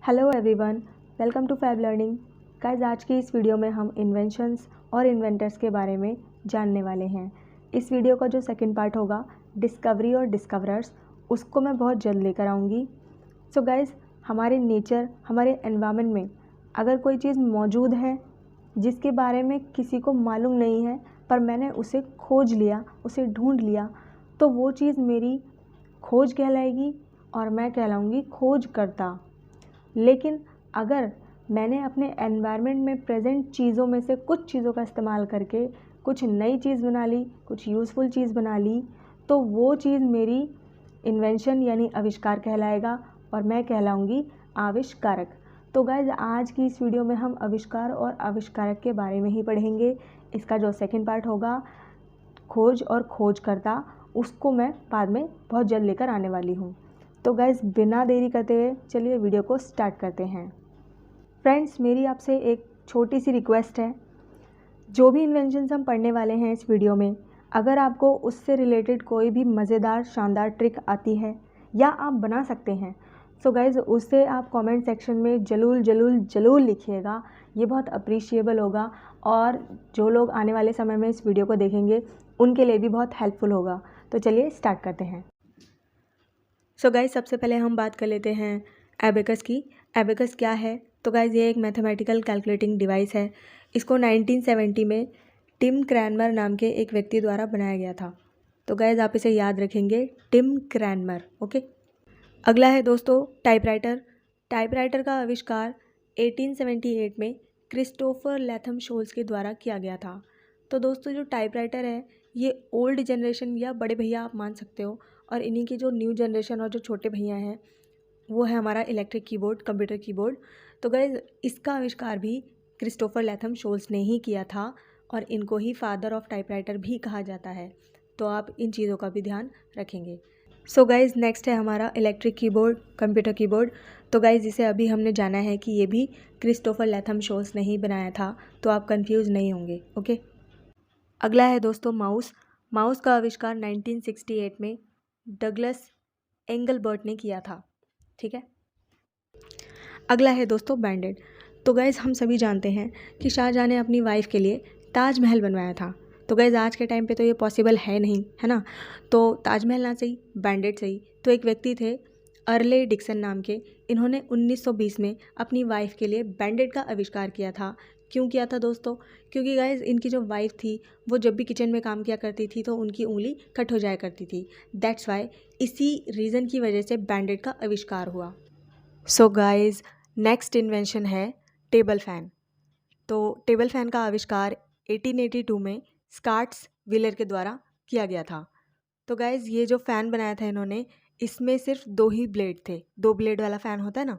Hello everyone, welcome to fab learning. Guys, आज की इस वीडियो में हम इन्वेंशंस और इन्वेंटर्स के बारे में जानने वाले हैं। इस वीडियो का जो सेकंड पार्ट होगा, डिस्कवरी और डिस्कवरर्स, उसको मैं बहुत जल्द लेकर आऊँगी। सो गाइस, हमारे नेचर, हमारे एनवायरनमेंट में अगर कोई चीज़ मौजूद है जिसके बारे में किसी को मालूम नहीं है, पर मैंने उसे खोज लिया, उसे ढूंढ लिया, तो वो चीज़ मेरी खोज कहलाएगी और मैं कहलाऊँगी खोजकर्ता। लेकिन अगर मैंने अपने एनवायरनमेंट में प्रेजेंट चीज़ों में से कुछ चीज़ों का इस्तेमाल करके कुछ नई चीज़ बना ली, कुछ यूज़फुल चीज़ बना ली, तो वो चीज़ मेरी इन्वेंशन यानी आविष्कार कहलाएगा और मैं कहलाऊँगी आविष्कारक। तो गाइज, आज की इस वीडियो में हम आविष्कार और आविष्कारक के बारे में ही पढ़ेंगे। इसका जो सेकंड पार्ट होगा, खोज और खोजकर्ता, उसको मैं बाद में बहुत जल्द लेकर आने वाली हूँ। तो गाइज़, बिना देरी करते हुए चलिए वीडियो को स्टार्ट करते हैं। फ्रेंड्स, मेरी आपसे एक छोटी सी रिक्वेस्ट है, जो भी इन्वेंशंस हम पढ़ने वाले हैं इस वीडियो में, अगर आपको उससे रिलेटेड कोई भी मज़ेदार शानदार ट्रिक आती है या आप बना सकते हैं, सो गाइज़ उसे आप कमेंट सेक्शन में ज़रूर लिखिएगा। ये बहुत अप्रिशिएबल होगा और जो लोग आने वाले समय में इस वीडियो को देखेंगे उनके लिए भी बहुत हेल्पफुल होगा। तो चलिए स्टार्ट करते हैं। सो गाइज, सबसे पहले हम बात कर लेते हैं एबेकस की। एबेकस क्या है? तो गाइज, ये एक मैथमेटिकल कैलकुलेटिंग डिवाइस है। इसको 1970 में टिम क्रैनमर नाम के एक व्यक्ति द्वारा बनाया गया था। तो गाइज, आप इसे याद रखेंगे, टिम क्रैनमर। ओके। अगला है दोस्तों टाइपराइटर। टाइपराइटर का आविष्कार 1878 में क्रिस्टोफर लैथम शोल्स के द्वारा किया गया था। तो दोस्तों, जो टाइपराइटर है ये ओल्ड जनरेशन या बड़े भैया आप मान सकते हो, और इन्हीं की जो न्यू जनरेशन और जो छोटे भैया हैं वो है हमारा इलेक्ट्रिक कीबोर्ड, कंप्यूटर कीबोर्ड। तो गाइज, इसका आविष्कार भी क्रिस्टोफर लैथम शोल्स ने ही किया था और इनको ही फादर ऑफ टाइपराइटर भी कहा जाता है। तो आप इन चीज़ों का भी ध्यान रखेंगे। सो गाइज, नेक्स्ट है हमारा इलेक्ट्रिक कीबोर्ड, कंप्यूटर कीबोर्ड। तो गाइज, इसे अभी हमने जाना है कि ये भी क्रिस्टोफर लैथम शोल्स ने ही बनाया था, तो आप कंफ्यूज नहीं होंगे। ओके। अगला है दोस्तों माउस। माउस का आविष्कार 1968 में डगलस एंगलबर्ट ने किया था। ठीक है। अगला है दोस्तों बैंडेड। तो गाइज़, हम सभी जानते हैं कि शाहजहाँ ने अपनी वाइफ के लिए ताजमहल बनवाया था। तो गाइज़, आज के टाइम पे तो ये पॉसिबल है नहीं, है ना। तो ताजमहल ना सही, बैंडेड सही। तो एक व्यक्ति थे अर्ले डिक्सन नाम के, इन्होंने 1920 में अपनी वाइफ के लिए बैंडेड का आविष्कार किया था। क्यों किया था दोस्तों? क्योंकि गाइज़, इनकी जो वाइफ थी वो जब भी किचन में काम किया करती थी तो उनकी उंगली कट हो जाया करती थी। दैट्स वाई, इसी रीज़न की वजह से बैंडेड का आविष्कार हुआ। सो गाइज़, नेक्स्ट इन्वेंशन है टेबल फ़ैन। तो टेबल फ़ैन का आविष्कार 1882 में स्कॉट्स व्हीलर के द्वारा किया गया था। तो गाइज़, ये जो फ़ैन बनाया था इन्होंने, इसमें सिर्फ 2 ही ब्लेड थे। 2 ब्लेड वाला फ़ैन होता है ना,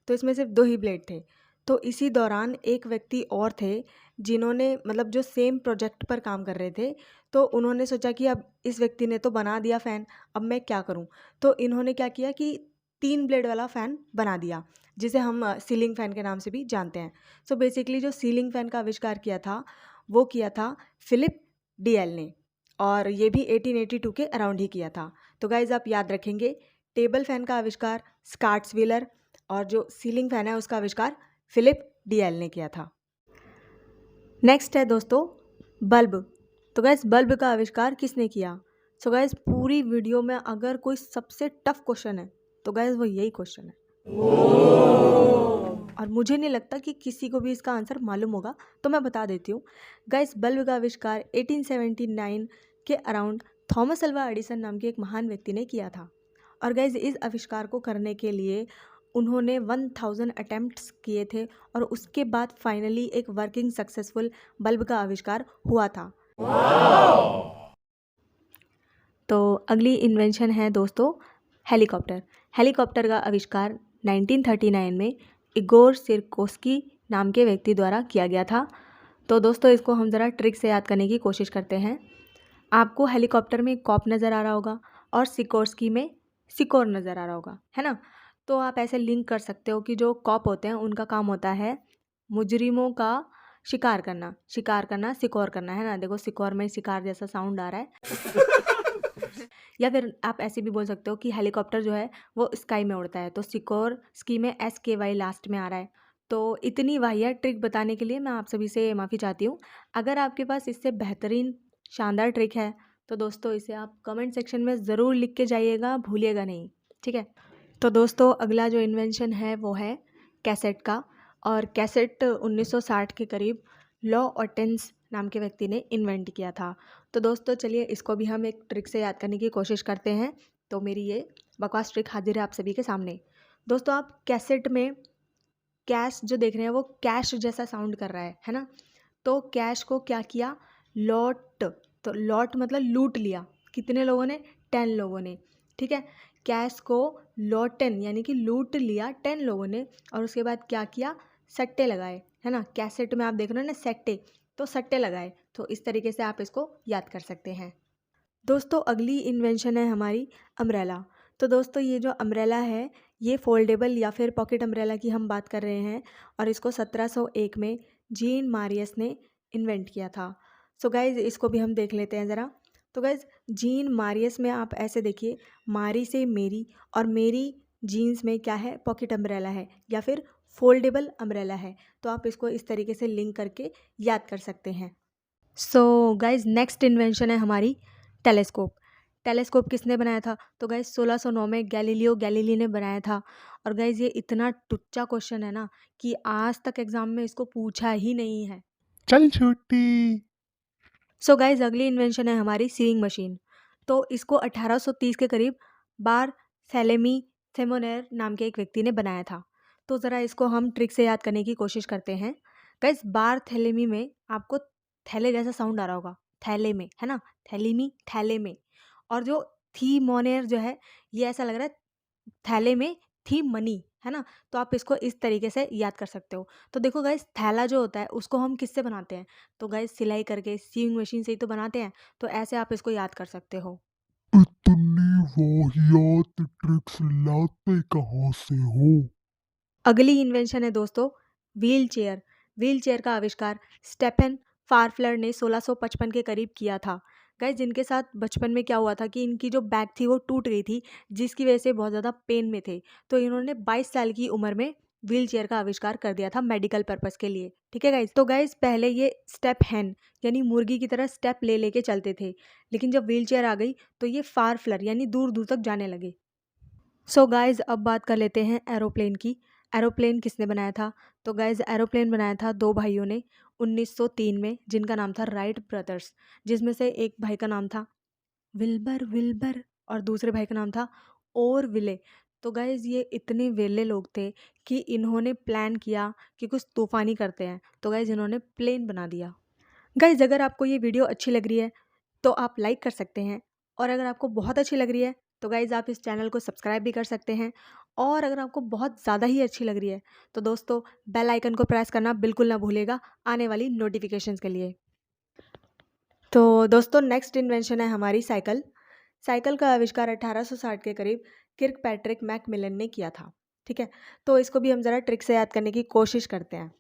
तो इसमें सिर्फ 2 ही ब्लेड थे। तो इसी दौरान एक व्यक्ति और थे जिन्होंने मतलब जो सेम प्रोजेक्ट पर काम कर रहे थे। तो उन्होंने सोचा कि अब इस व्यक्ति ने तो बना दिया फ़ैन, अब मैं क्या करूं? तो इन्होंने क्या किया कि 3 ब्लेड वाला फ़ैन बना दिया, जिसे हम सीलिंग फ़ैन के नाम से भी जानते हैं। सो बेसिकली जो सीलिंग फ़ैन का आविष्कार किया था वो किया था फिलिप डीएल ने, और ये भी 1882 के अराउंड ही किया था। तो गाइज़, आप याद रखेंगे, टेबल फ़ैन का आविष्कार स्कॉट्स व्हीलर और जो सीलिंग फ़ैन है उसका आविष्कार फिलिप डीएल ने किया था। नेक्स्ट है दोस्तों बल्ब। तो गाइज़, बल्ब का आविष्कार किसने किया? सो गाइज़, पूरी वीडियो में अगर कोई सबसे टफ क्वेश्चन है तो गाइज़ वो यही क्वेश्चन है। और मुझे नहीं लगता कि किसी को भी इसका आंसर मालूम होगा, तो मैं बता देती हूँ। गाइस, बल्ब का आविष्कार 1879 के अराउंड थॉमस अल्वा एडिसन नाम के एक महान व्यक्ति ने किया था। और गाइस, इस आविष्कार को करने के लिए उन्होंने 1000 अटेम्प्ट्स किए थे और उसके बाद फाइनली एक वर्किंग सक्सेसफुल बल्ब का आविष्कार हुआ था। तो अगली इन्वेंशन है दोस्तों हेलीकॉप्टर। हेलीकॉप्टर का आविष्कार 1939 में इगोर सिरकोस्की नाम के व्यक्ति द्वारा किया गया था। तो दोस्तों, इसको हम ज़रा ट्रिक से याद करने की कोशिश करते हैं। आपको हेलीकॉप्टर में कॉप नज़र आ रहा होगा और सिकोर्स्की में सिकोर नज़र आ रहा होगा, है ना। तो आप ऐसे लिंक कर सकते हो कि जो कॉप होते हैं उनका काम होता है मुजरिमों का शिकार करना, सिकोर करना, है ना। देखो, सिकोर में शिकार जैसा साउंड आ रहा है। या फिर आप ऐसे भी बोल सकते हो कि हेलीकॉप्टर जो है वो स्काई में उड़ता है, तो सिकोरस्की में SKY लास्ट में आ रहा है। तो इतनी वाहियात ट्रिक बताने के लिए मैं आप सभी से माफ़ी चाहती हूँ। अगर आपके पास इससे बेहतरीन शानदार ट्रिक है तो दोस्तों इसे आप कमेंट सेक्शन में ज़रूर लिख के जाइएगा, भूलिएगा नहीं, ठीक है। तो दोस्तों अगला जो इन्वेंशन है वो है कैसेट का, और कैसेट 1960 के करीब लॉ ऑटेंस नाम के व्यक्ति ने इन्वेंट किया था। तो दोस्तों चलिए इसको भी हम एक ट्रिक से याद करने की कोशिश करते हैं। तो मेरी ये बकवास ट्रिक हाजिर है आप सभी के सामने। दोस्तों आप कैसेट में कैश जो देख रहे हैं वो कैश जैसा साउंड कर रहा है ना। तो कैश को क्या किया, लॉट, तो लॉट मतलब लूट लिया। कितने लोगों ने, 10 लोगों ने, ठीक है। कैश को लॉटन यानी कि लूट लिया 10 लोगों ने, और उसके बाद क्या किया, सट्टे लगाए, है ना। कैसेट में आप देख रहे हो ना सट्टे, तो सट्टे लगाए। तो इस तरीके से आप इसको याद कर सकते हैं। दोस्तों अगली इन्वेंशन है हमारी अम्ब्रेला। तो दोस्तों ये जो अम्ब्रेला है ये फोल्डेबल या फिर पॉकेट अम्ब्रेला की हम बात कर रहे हैं, और इसको 1701 में जीन मारियस ने इन्वेंट किया था। सो गाइज इसको भी हम देख लेते हैं ज़रा। तो गाइज जीन मारियस में आप ऐसे देखिए, मारी से मेरी, और मेरी जीन्स में क्या है, पॉकेट अम्ब्रेला है या फिर फोल्डेबल अम्ब्रेला है। तो आप इसको इस तरीके से लिंक करके याद कर सकते हैं। सो गाइज नेक्स्ट इन्वेंशन है हमारी टेलीस्कोप। टेलीस्कोप किसने बनाया था, तो गाइज 1609 में गैलीलियो गैलीली ने बनाया था। और गाइज ये इतना टुच्चा क्वेश्चन है ना कि आज तक एग्जाम में इसको पूछा ही नहीं है। चल छोटी। सो गाइज अगली इन्वेंशन है हमारी सीइंग मशीन। तो इसको 1830 के करीब बार थैलेमी थेमोनेर नाम के एक व्यक्ति ने बनाया था। तो ज़रा इसको हम ट्रिक से याद करने की कोशिश करते हैं। गाइज बार थैलेमी में आपको थैले जैसा साउंड आ रहा होगा, थैले में, है ना, थैलीमी थैले में। और जो थीमोनेर जो है ये ऐसा लग रहा है थैले में थी मनी, है ना। तो आप इसको इस तरीके से याद कर सकते हो। तो देखो गाइस थैला जो होता है उसको हम किससे बनाते हैं, तो गाइस सिलाई करके सीइंग मशीन से ही तो बनाते हैं। तो ऐसे आप इसको याद कर सकते हो। इतनी वाहियात ट्रिक्स लाते कहाँ से हो? अगली इन्वेंशन है दोस्तों व्हील चेयर। व्हील चेयर का आविष्कार स्टेफन फारफ्लर ने 1655 के करीब किया था। गाइस जिनके साथ बचपन में क्या हुआ था कि इनकी जो बैक थी वो टूट गई थी, जिसकी वजह से बहुत ज़्यादा पेन में थे। तो इन्होंने 22 साल की उम्र में व्हील चेयर का आविष्कार कर दिया था मेडिकल पर्पस के लिए, ठीक है गाइस। तो गाइस पहले ये स्टेप हैन यानी मुर्गी की तरह स्टेप ले लेके चलते थे, लेकिन जब व्हील चेयर आ गई तो ये फारफ्लर यानी दूर दूर तक जाने लगे। सो गाइज अब बात कर लेते हैं एरोप्लेन की। एरोप्लेन किसने बनाया था, तो गाइज एरोप्लेन बनाया था दो भाइयों ने 1903 में, जिनका नाम था राइट ब्रदर्स। जिसमें से एक भाई का नाम था विल्बर विल्बर और दूसरे भाई का नाम था और विले। तो गाइज ये इतने वेले लोग थे कि इन्होंने प्लान किया कि कुछ तूफानी करते हैं, तो गाइज इन्होंने प्लेन बना दिया। गाइज अगर आपको ये वीडियो अच्छी लग रही है तो आप लाइक कर सकते हैं, और अगर आपको बहुत अच्छी लग रही है तो गाइज़ आप इस चैनल को सब्सक्राइब भी कर सकते हैं। और अगर आपको बहुत ज़्यादा ही अच्छी लग रही है तो दोस्तों बेल आइकन को प्रेस करना बिल्कुल ना भूलेगा आने वाली नोटिफिकेशंस के लिए। तो दोस्तों नेक्स्ट इन्वेंशन है हमारी साइकिल। साइकिल का आविष्कार 1860 के करीब किर्क पैट्रिक मैकमिलन ने किया था, ठीक है। तो इसको भी हम ज़रा ट्रिक से याद करने की कोशिश करते हैं।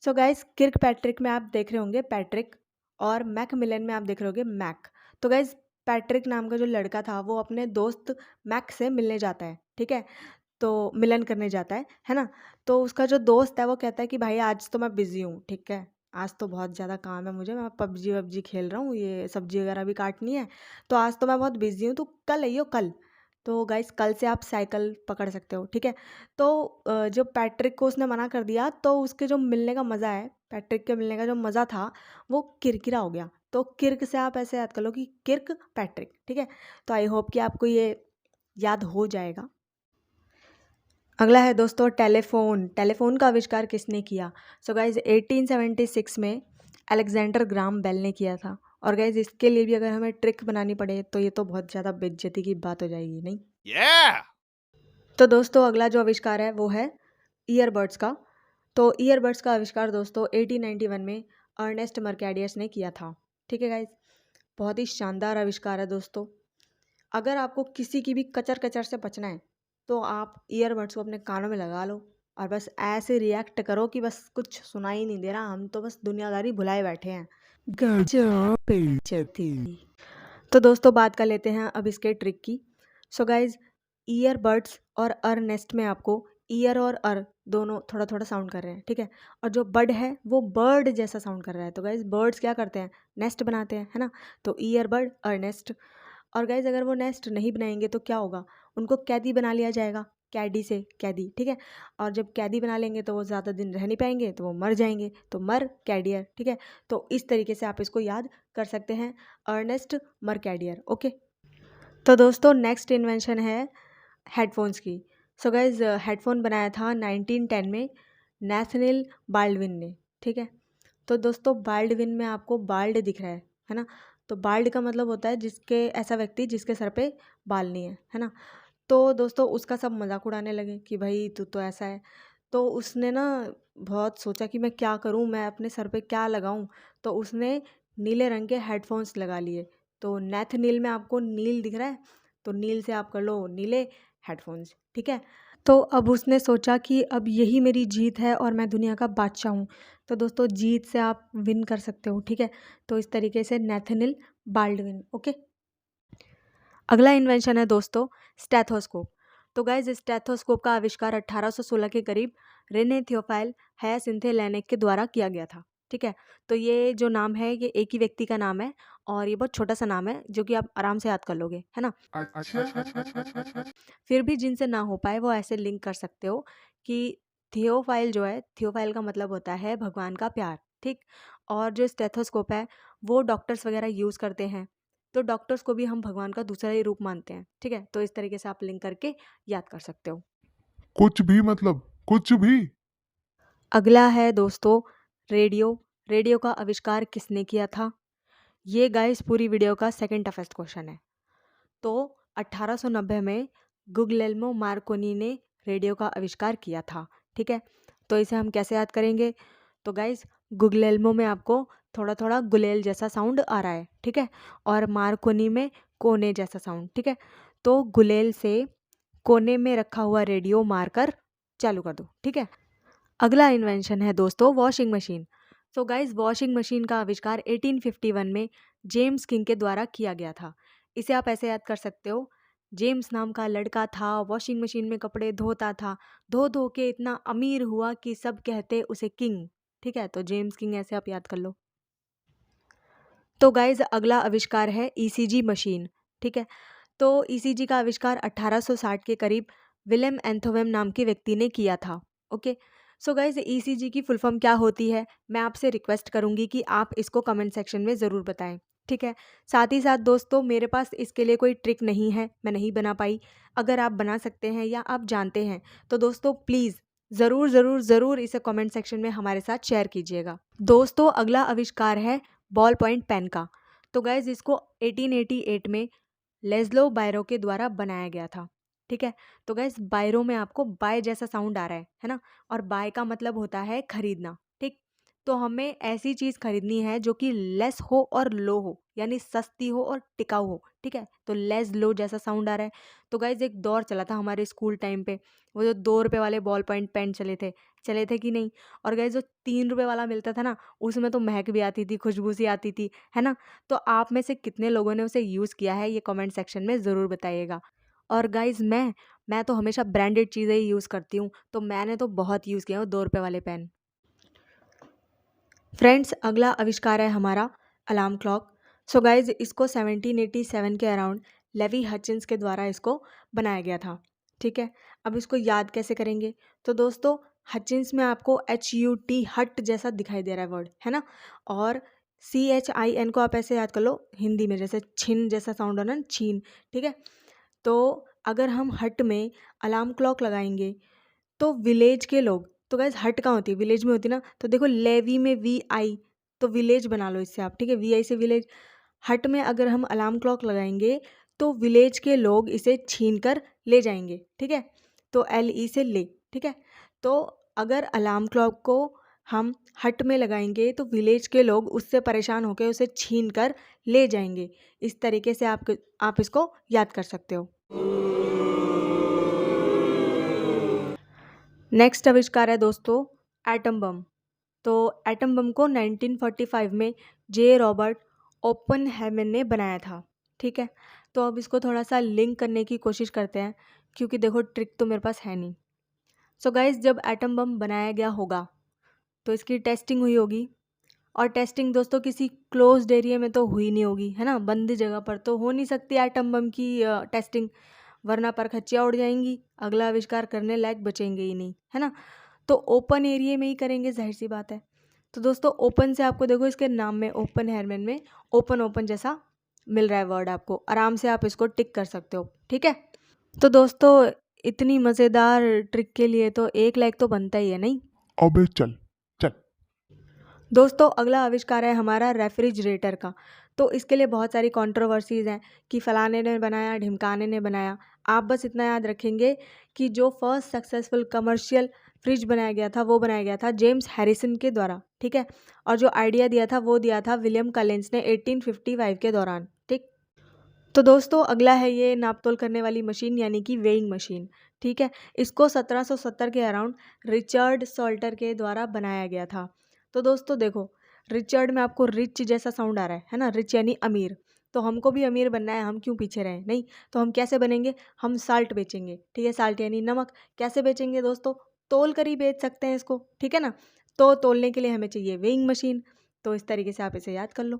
सो गाइज किर्क पैट्रिक में आप देख रहे होंगे पैट्रिक, और मैकमिलन में आप देख रहे होंगे मैक। तो गाइज पैट्रिक नाम का जो लड़का था वो अपने दोस्त मैक से मिलने जाता है, ठीक है। तो मिलन करने जाता है ना। तो उसका जो दोस्त है वो कहता है कि भाई आज तो मैं बिज़ी हूँ, ठीक है, आज तो बहुत ज़्यादा काम है मुझे, मैं पबजी वबजी खेल रहा हूँ, ये सब्जी वगैरह भी काटनी है, तो आज तो मैं बहुत बिज़ी हूँ, तो कल आइयो कल। तो गाइस कल से आप साइकिल पकड़ सकते हो, ठीक है। तो जो पैट्रिक को उसने मना कर दिया तो उसके जो मिलने का मज़ा है, पैट्रिक के मिलने का जो मज़ा था वो किरकिरा हो गया। तो किर्क से आप ऐसे याद कर लो कि किर्क पैट्रिक, ठीक है। तो आई होप कि आपको ये याद हो जाएगा। अगला है दोस्तों टेलीफोन। टेलीफोन का आविष्कार किसने किया, सो गाइज 1876 में अलेक्जेंडर ग्राम बेल ने किया था। और गाइज इसके लिए भी अगर हमें ट्रिक बनानी पड़े तो ये तो बहुत ज़्यादा बेइज्जती की बात हो जाएगी, नहीं। तो दोस्तों अगला जो आविष्कार है वो है ईयरबड्स का। तो ईयरबड्स का आविष्कार दोस्तों 1891 में अर्नेस्ट मर्केडियस ने किया था, ठीक है गाइज। बहुत ही शानदार आविष्कार है दोस्तों। अगर आपको किसी की भी कचर कचर से बचना है तो आप ईयरबड्स को अपने कानों में लगा लो और बस ऐसे रिएक्ट करो कि बस कुछ सुनाई नहीं दे रहा, हम तो बस दुनियादारी भुलाए बैठे हैं। गजब बेइज्जती। तो दोस्तों बात कर लेते हैं अब इसके ट्रिक की। सो गाइज, ईयरबड्स और अर नेस्ट में आपको ईयर और अर दोनों थोड़ा थोड़ा साउंड कर रहे हैं, ठीक है। और जो बड है वो बर्ड जैसा साउंड कर रहा है। तो गाइज बर्ड्स क्या करते हैं, नेस्ट बनाते हैं, है ना। तो ईयरबड अर नेस्ट। और गाइज अगर वो नेस्ट नहीं बनाएंगे तो क्या होगा, उनको कैदी बना लिया जाएगा, कैडी से कैदी, ठीक है। और जब कैदी बना लेंगे तो वो ज़्यादा दिन रह नहीं पाएंगे, तो वो मर जाएंगे, तो मर कैडियर, ठीक है। तो इस तरीके से आप इसको याद कर सकते हैं, अर्नेस्ट मरकैडियर, ओके। तो दोस्तों नेक्स्ट इन्वेंशन है हेडफोन्स की। सो गाइज हेडफोन बनाया था 1910 में नैथनिल बाल्डविन ने, ठीक है। तो दोस्तों बाल्डविन में आपको बाल्ड दिख रहा है ना। तो बाल्ड का मतलब होता है जिसके, ऐसा व्यक्ति जिसके सर पे बाल नहीं है ना। तो दोस्तों उसका सब मजाक उड़ाने लगे कि भाई तू तो ऐसा है। तो उसने ना बहुत सोचा कि मैं क्या करूं, मैं अपने सर पे क्या लगाऊं। तो उसने नीले रंग के हेडफोन्स लगा लिए। तो नेथ नील में आपको नील दिख रहा है, तो नील से आप कर लो नीले हेडफोन्स, ठीक है। तो अब उसने सोचा कि अब यही मेरी जीत है और मैं दुनिया का बादशाह हूँ। तो दोस्तों जीत से आप विन कर सकते हो, ठीक है। तो इस तरीके से नेथनिल बाल्डविन, ओके। अगला इन्वेंशन है दोस्तों स्टेथोस्कोप। तो गाइज स्टेथोस्कोप का आविष्कार 1816 के करीब रेने थियोफाइल हायासिन्थे लेनेक के द्वारा किया गया था, ठीक है। तो ये जो नाम है ये एक ही व्यक्ति का नाम है और ये बहुत छोटा सा नाम है जो कि आप आराम से याद कर लोगे, है ना। अच्छा। फिर भी जिनसे ना हो पाए वो ऐसे लिंक कर सकते हो कि थियोफाइल जो है, थियोफाइल का मतलब होता है भगवान का प्यार, ठीक। और जो स्टेथोस्कोप है वो डॉक्टर्स वगैरह यूज़ करते हैं। तो डॉक्टर्स को भी हम भगवान का दूसरा ही रूप मानते हैं, ठीक है। तो इस तरीके से आप लिंक करके याद कर सकते हो। कुछ भी मतलब कुछ भी। अगला है दोस्तों रेडियो। रेडियो का आविष्कार किसने किया था, ये गाइस पूरी वीडियो का सेकंड टफेस्ट क्वेश्चन है। तो 1890 में गुगलेल्मो मार्कोनी ने रेडियो का आविष्कार किया था, ठीक है। तो इसे हम कैसे याद करेंगे, तो गाइस गुगलेल्मो में आपको थोड़ा थोड़ा गुलेल जैसा साउंड आ रहा है, ठीक है। और मार्कोनी में कोने जैसा साउंड, ठीक है। तो गुलेल से कोने में रखा हुआ रेडियो मारकर चालू कर दो, ठीक है। अगला इन्वेंशन है दोस्तों washing machine. So guys washing machine का आविष्कार 1851 में जेम्स किंग के द्वारा किया गया था। इसे आप ऐसे याद कर सकते हो, जेम्स नाम का लड़का था, वॉशिंग मशीन में कपड़े धोता था, धो धो के इतना अमीर हुआ कि सब कहते उसे किंग, ठीक है। तो जेम्स किंग ऐसे आप याद कर लो। तो गाइज अगला आविष्कार है ईसीजी मशीन, ठीक है। तो ईसीजी का आविष्कार 1860 के करीब विलेम एंथोवेम नाम के व्यक्ति ने किया था, ओके। सो गाइज ईसीजी की फुल फॉर्म क्या होती है, मैं आपसे रिक्वेस्ट करूंगी कि आप इसको कमेंट सेक्शन में ज़रूर बताएं, ठीक है। साथ ही साथ दोस्तों मेरे पास इसके लिए कोई ट्रिक नहीं है, मैं नहीं बना पाई। अगर आप बना सकते हैं या आप जानते हैं तो दोस्तों प्लीज़ ज़रूर ज़रूर ज़रूर इसे कमेंट सेक्शन में हमारे साथ शेयर कीजिएगा। दोस्तों अगला आविष्कार है बॉल पॉइंट पेन का। तो गाइज इसको 1888 में लेस्लो बायरो के द्वारा बनाया गया था, ठीक है। तो गाइस बायरो में आपको बाय जैसा साउंड आ रहा है ना। और बाय का मतलब होता है खरीदना, ठीक। तो हमें ऐसी चीज़ खरीदनी है जो कि लेस हो और लो हो, यानी सस्ती हो और टिकाऊ हो, ठीक है। तो लेस लो जैसा साउंड आ रहा है। तो गाइस एक दौर चला था हमारे स्कूल टाइम पे, वो जो 2 रुपये वाले बॉल पॉइंट पेन चले थे कि नहीं। और गाइस जो 3 रुपये वाला मिलता था ना, उसमें तो महक भी आती थी, खुशबू सी आती थी, है ना। तो आप में से कितने लोगों ने उसे यूज़ किया है ये कमेंट सेक्शन में ज़रूर बताइएगा। और गाइज़ मैं तो हमेशा ब्रांडेड चीज़ें ही यूज़ करती हूँ, तो मैंने तो बहुत यूज़ किया है 2 रुपये वाले पेन। फ्रेंड्स अगला आविष्कार है हमारा अलार्म क्लॉक। सो गाइज़ इसको 1787 के अराउंड लेवी हचिंस के द्वारा इसको बनाया गया था, ठीक है। अब इसको याद कैसे करेंगे, तो दोस्तों हचिंस में आपको HUT हट जैसा दिखाई दे रहा है वर्ड, है ना। और CHIN को आप ऐसे याद कर लो हिंदी में, जैसे छिन जैसा साउंड हो ना, छीन, ठीक है। तो अगर हम हट में अलार्म क्लॉक लगाएंगे तो विलेज के लोग, तो गाइज हट कहाँ होती है, विलेज में होती है ना। तो देखो लेवी में VI, तो विलेज बना लो इससे आप, ठीक है। VI से विलेज। हट में अगर हम अलार्म क्लॉक लगाएंगे तो विलेज के लोग इसे छीन कर ले जाएंगे, ठीक है। तो LE से ले, ठीक है। तो अगर अलार्म क्लॉक को हम हट में लगाएंगे तो विलेज के लोग उससे परेशान होकर उसे छीन कर ले जाएंगे। इस तरीके से आप इसको याद कर सकते हो। नेक्स्ट आविष्कार है दोस्तों एटम बम। तो एटम बम को 1945 में J. रॉबर्ट ओपनहेमर ने बनाया था, ठीक है, तो अब इसको थोड़ा सा लिंक करने की कोशिश करते हैं, क्योंकि देखो ट्रिक तो मेरे पास है नहीं। सो गाइस, जब एटम बम बनाया गया होगा तो इसकी टेस्टिंग हुई होगी, और टेस्टिंग दोस्तों किसी क्लोज्ड एरिया में तो हुई नहीं होगी, है ना। बंद जगह पर तो हो नहीं सकती एटम बम की टेस्टिंग, वरना परखच्चियाँ उड़ जाएंगी, अगला आविष्कार करने लायक बचेंगे ही नहीं, है ना। तो ओपन एरिया में ही करेंगे, जाहिर सी बात है। तो दोस्तों ओपन से आपको देखो इसके नाम में, ओपन हेयरमैन में ओपन ओपन जैसा मिल रहा है वर्ड आपको, आराम से आप इसको टिक कर सकते हो, ठीक है। तो दोस्तों इतनी मज़ेदार ट्रिक के लिए तो 1 लाइक तो बनता ही है, नहीं। अबे चल चल। दोस्तों अगला आविष्कार है हमारा रेफ्रिजरेटर का। तो इसके लिए बहुत सारी कंट्रोवर्सीज़ हैं कि फलाने ने बनाया, ढिमकाने ने बनाया। आप बस इतना याद रखेंगे कि जो फर्स्ट सक्सेसफुल कमर्शियल फ्रिज बनाया गया था वो बनाया गया था जेम्स हैरिसन के द्वारा, ठीक है। और जो आइडिया दिया था वो दिया था विलियम कलिंस ने 1855 के दौरान, ठीक। तो दोस्तों अगला है ये नापतोल करने वाली मशीन, यानी कि वेइंग मशीन, ठीक है। इसको 1770 के अराउंड रिचर्ड सॉल्टर के द्वारा बनाया गया था। तो दोस्तों देखो, रिचर्ड में आपको रिच जैसा साउंड आ रहा है ना, रिच यानी अमीर। तो हमको भी अमीर बनना है, हम क्यों पीछे रहें, नहीं। तो हम कैसे बनेंगे, हम साल्ट बेचेंगे, ठीक है। साल्ट यानी नमक। कैसे बेचेंगे दोस्तों, तोल कर ही बेच सकते हैं इसको, ठीक है ना। तो तोलने के लिए हमें चाहिए वेइंग मशीन। तो इस तरीके से आप इसे याद कर लो।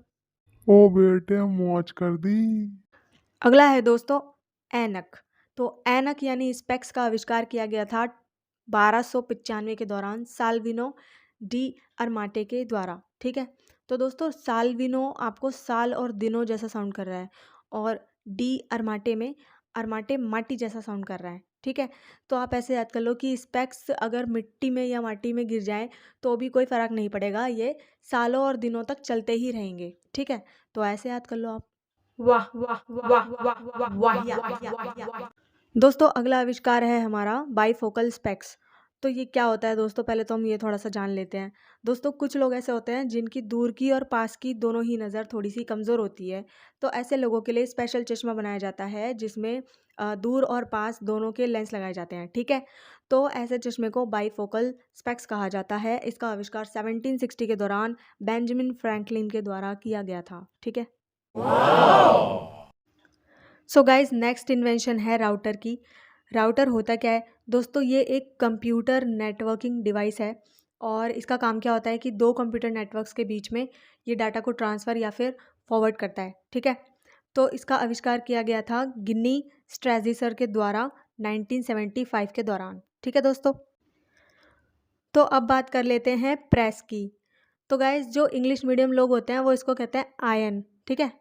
ओ बेटे मौज कर दी। अगला है दोस्तों ऐनक। तो ऐनक यानी स्पेक्स का आविष्कार किया गया था 1295 के दौरान साल्विनो डी अरमाटे के द्वारा, ठीक है। तो दोस्तों साल्विनो आपको साल और दिनों जैसा साउंड कर रहा है, और डी अरमाटे में अरमाटे माटी जैसा साउंड कर रहा है, ठीक है। तो आप ऐसे याद कर लो कि स्पेक्स अगर मिट्टी में या माटी में गिर जाएं तो भी कोई फ़र्क नहीं पड़ेगा, ये सालों और दिनों तक चलते ही रहेंगे, ठीक है। तो ऐसे याद कर लो आप। वाह वाह वाह वाह वाह वाह। दोस्तों अगला आविष्कार है हमारा बाईफोकल स्पेक्स। तो ये क्या होता है दोस्तों, पहले तो हम ये थोड़ा सा जान लेते हैं। दोस्तों कुछ लोग ऐसे होते हैं जिनकी दूर की और पास की दोनों ही नज़र थोड़ी सी कमज़ोर होती है। तो ऐसे लोगों के लिए स्पेशल चश्मा बनाया जाता है जिसमें दूर और पास दोनों के लेंस लगाए जाते हैं, ठीक है। तो ऐसे चश्मे को बाईफोकल स्पेक्स कहा जाता है। इसका आविष्कार 1760 के दौरान बेंजामिन फ्रैंकलिन के द्वारा किया गया था, ठीक है। सो गाइज नेक्स्ट इन्वेंशन है राउटर की। राउटर होता क्या है दोस्तों, ये एक कंप्यूटर नेटवर्किंग डिवाइस है, और इसका काम क्या होता है कि दो कंप्यूटर नेटवर्क्स के बीच में ये डाटा को ट्रांसफ़र या फिर फॉरवर्ड करता है, ठीक है। तो इसका आविष्कार किया गया था गिन्नी स्ट्रैजिसर के द्वारा 1975 के दौरान, ठीक है दोस्तों। तो अब बात कर लेते हैं प्रेस की। तो गाइज जो इंग्लिश मीडियम लोग होते हैं वो इसको कहते हैं आयन, ठीक है।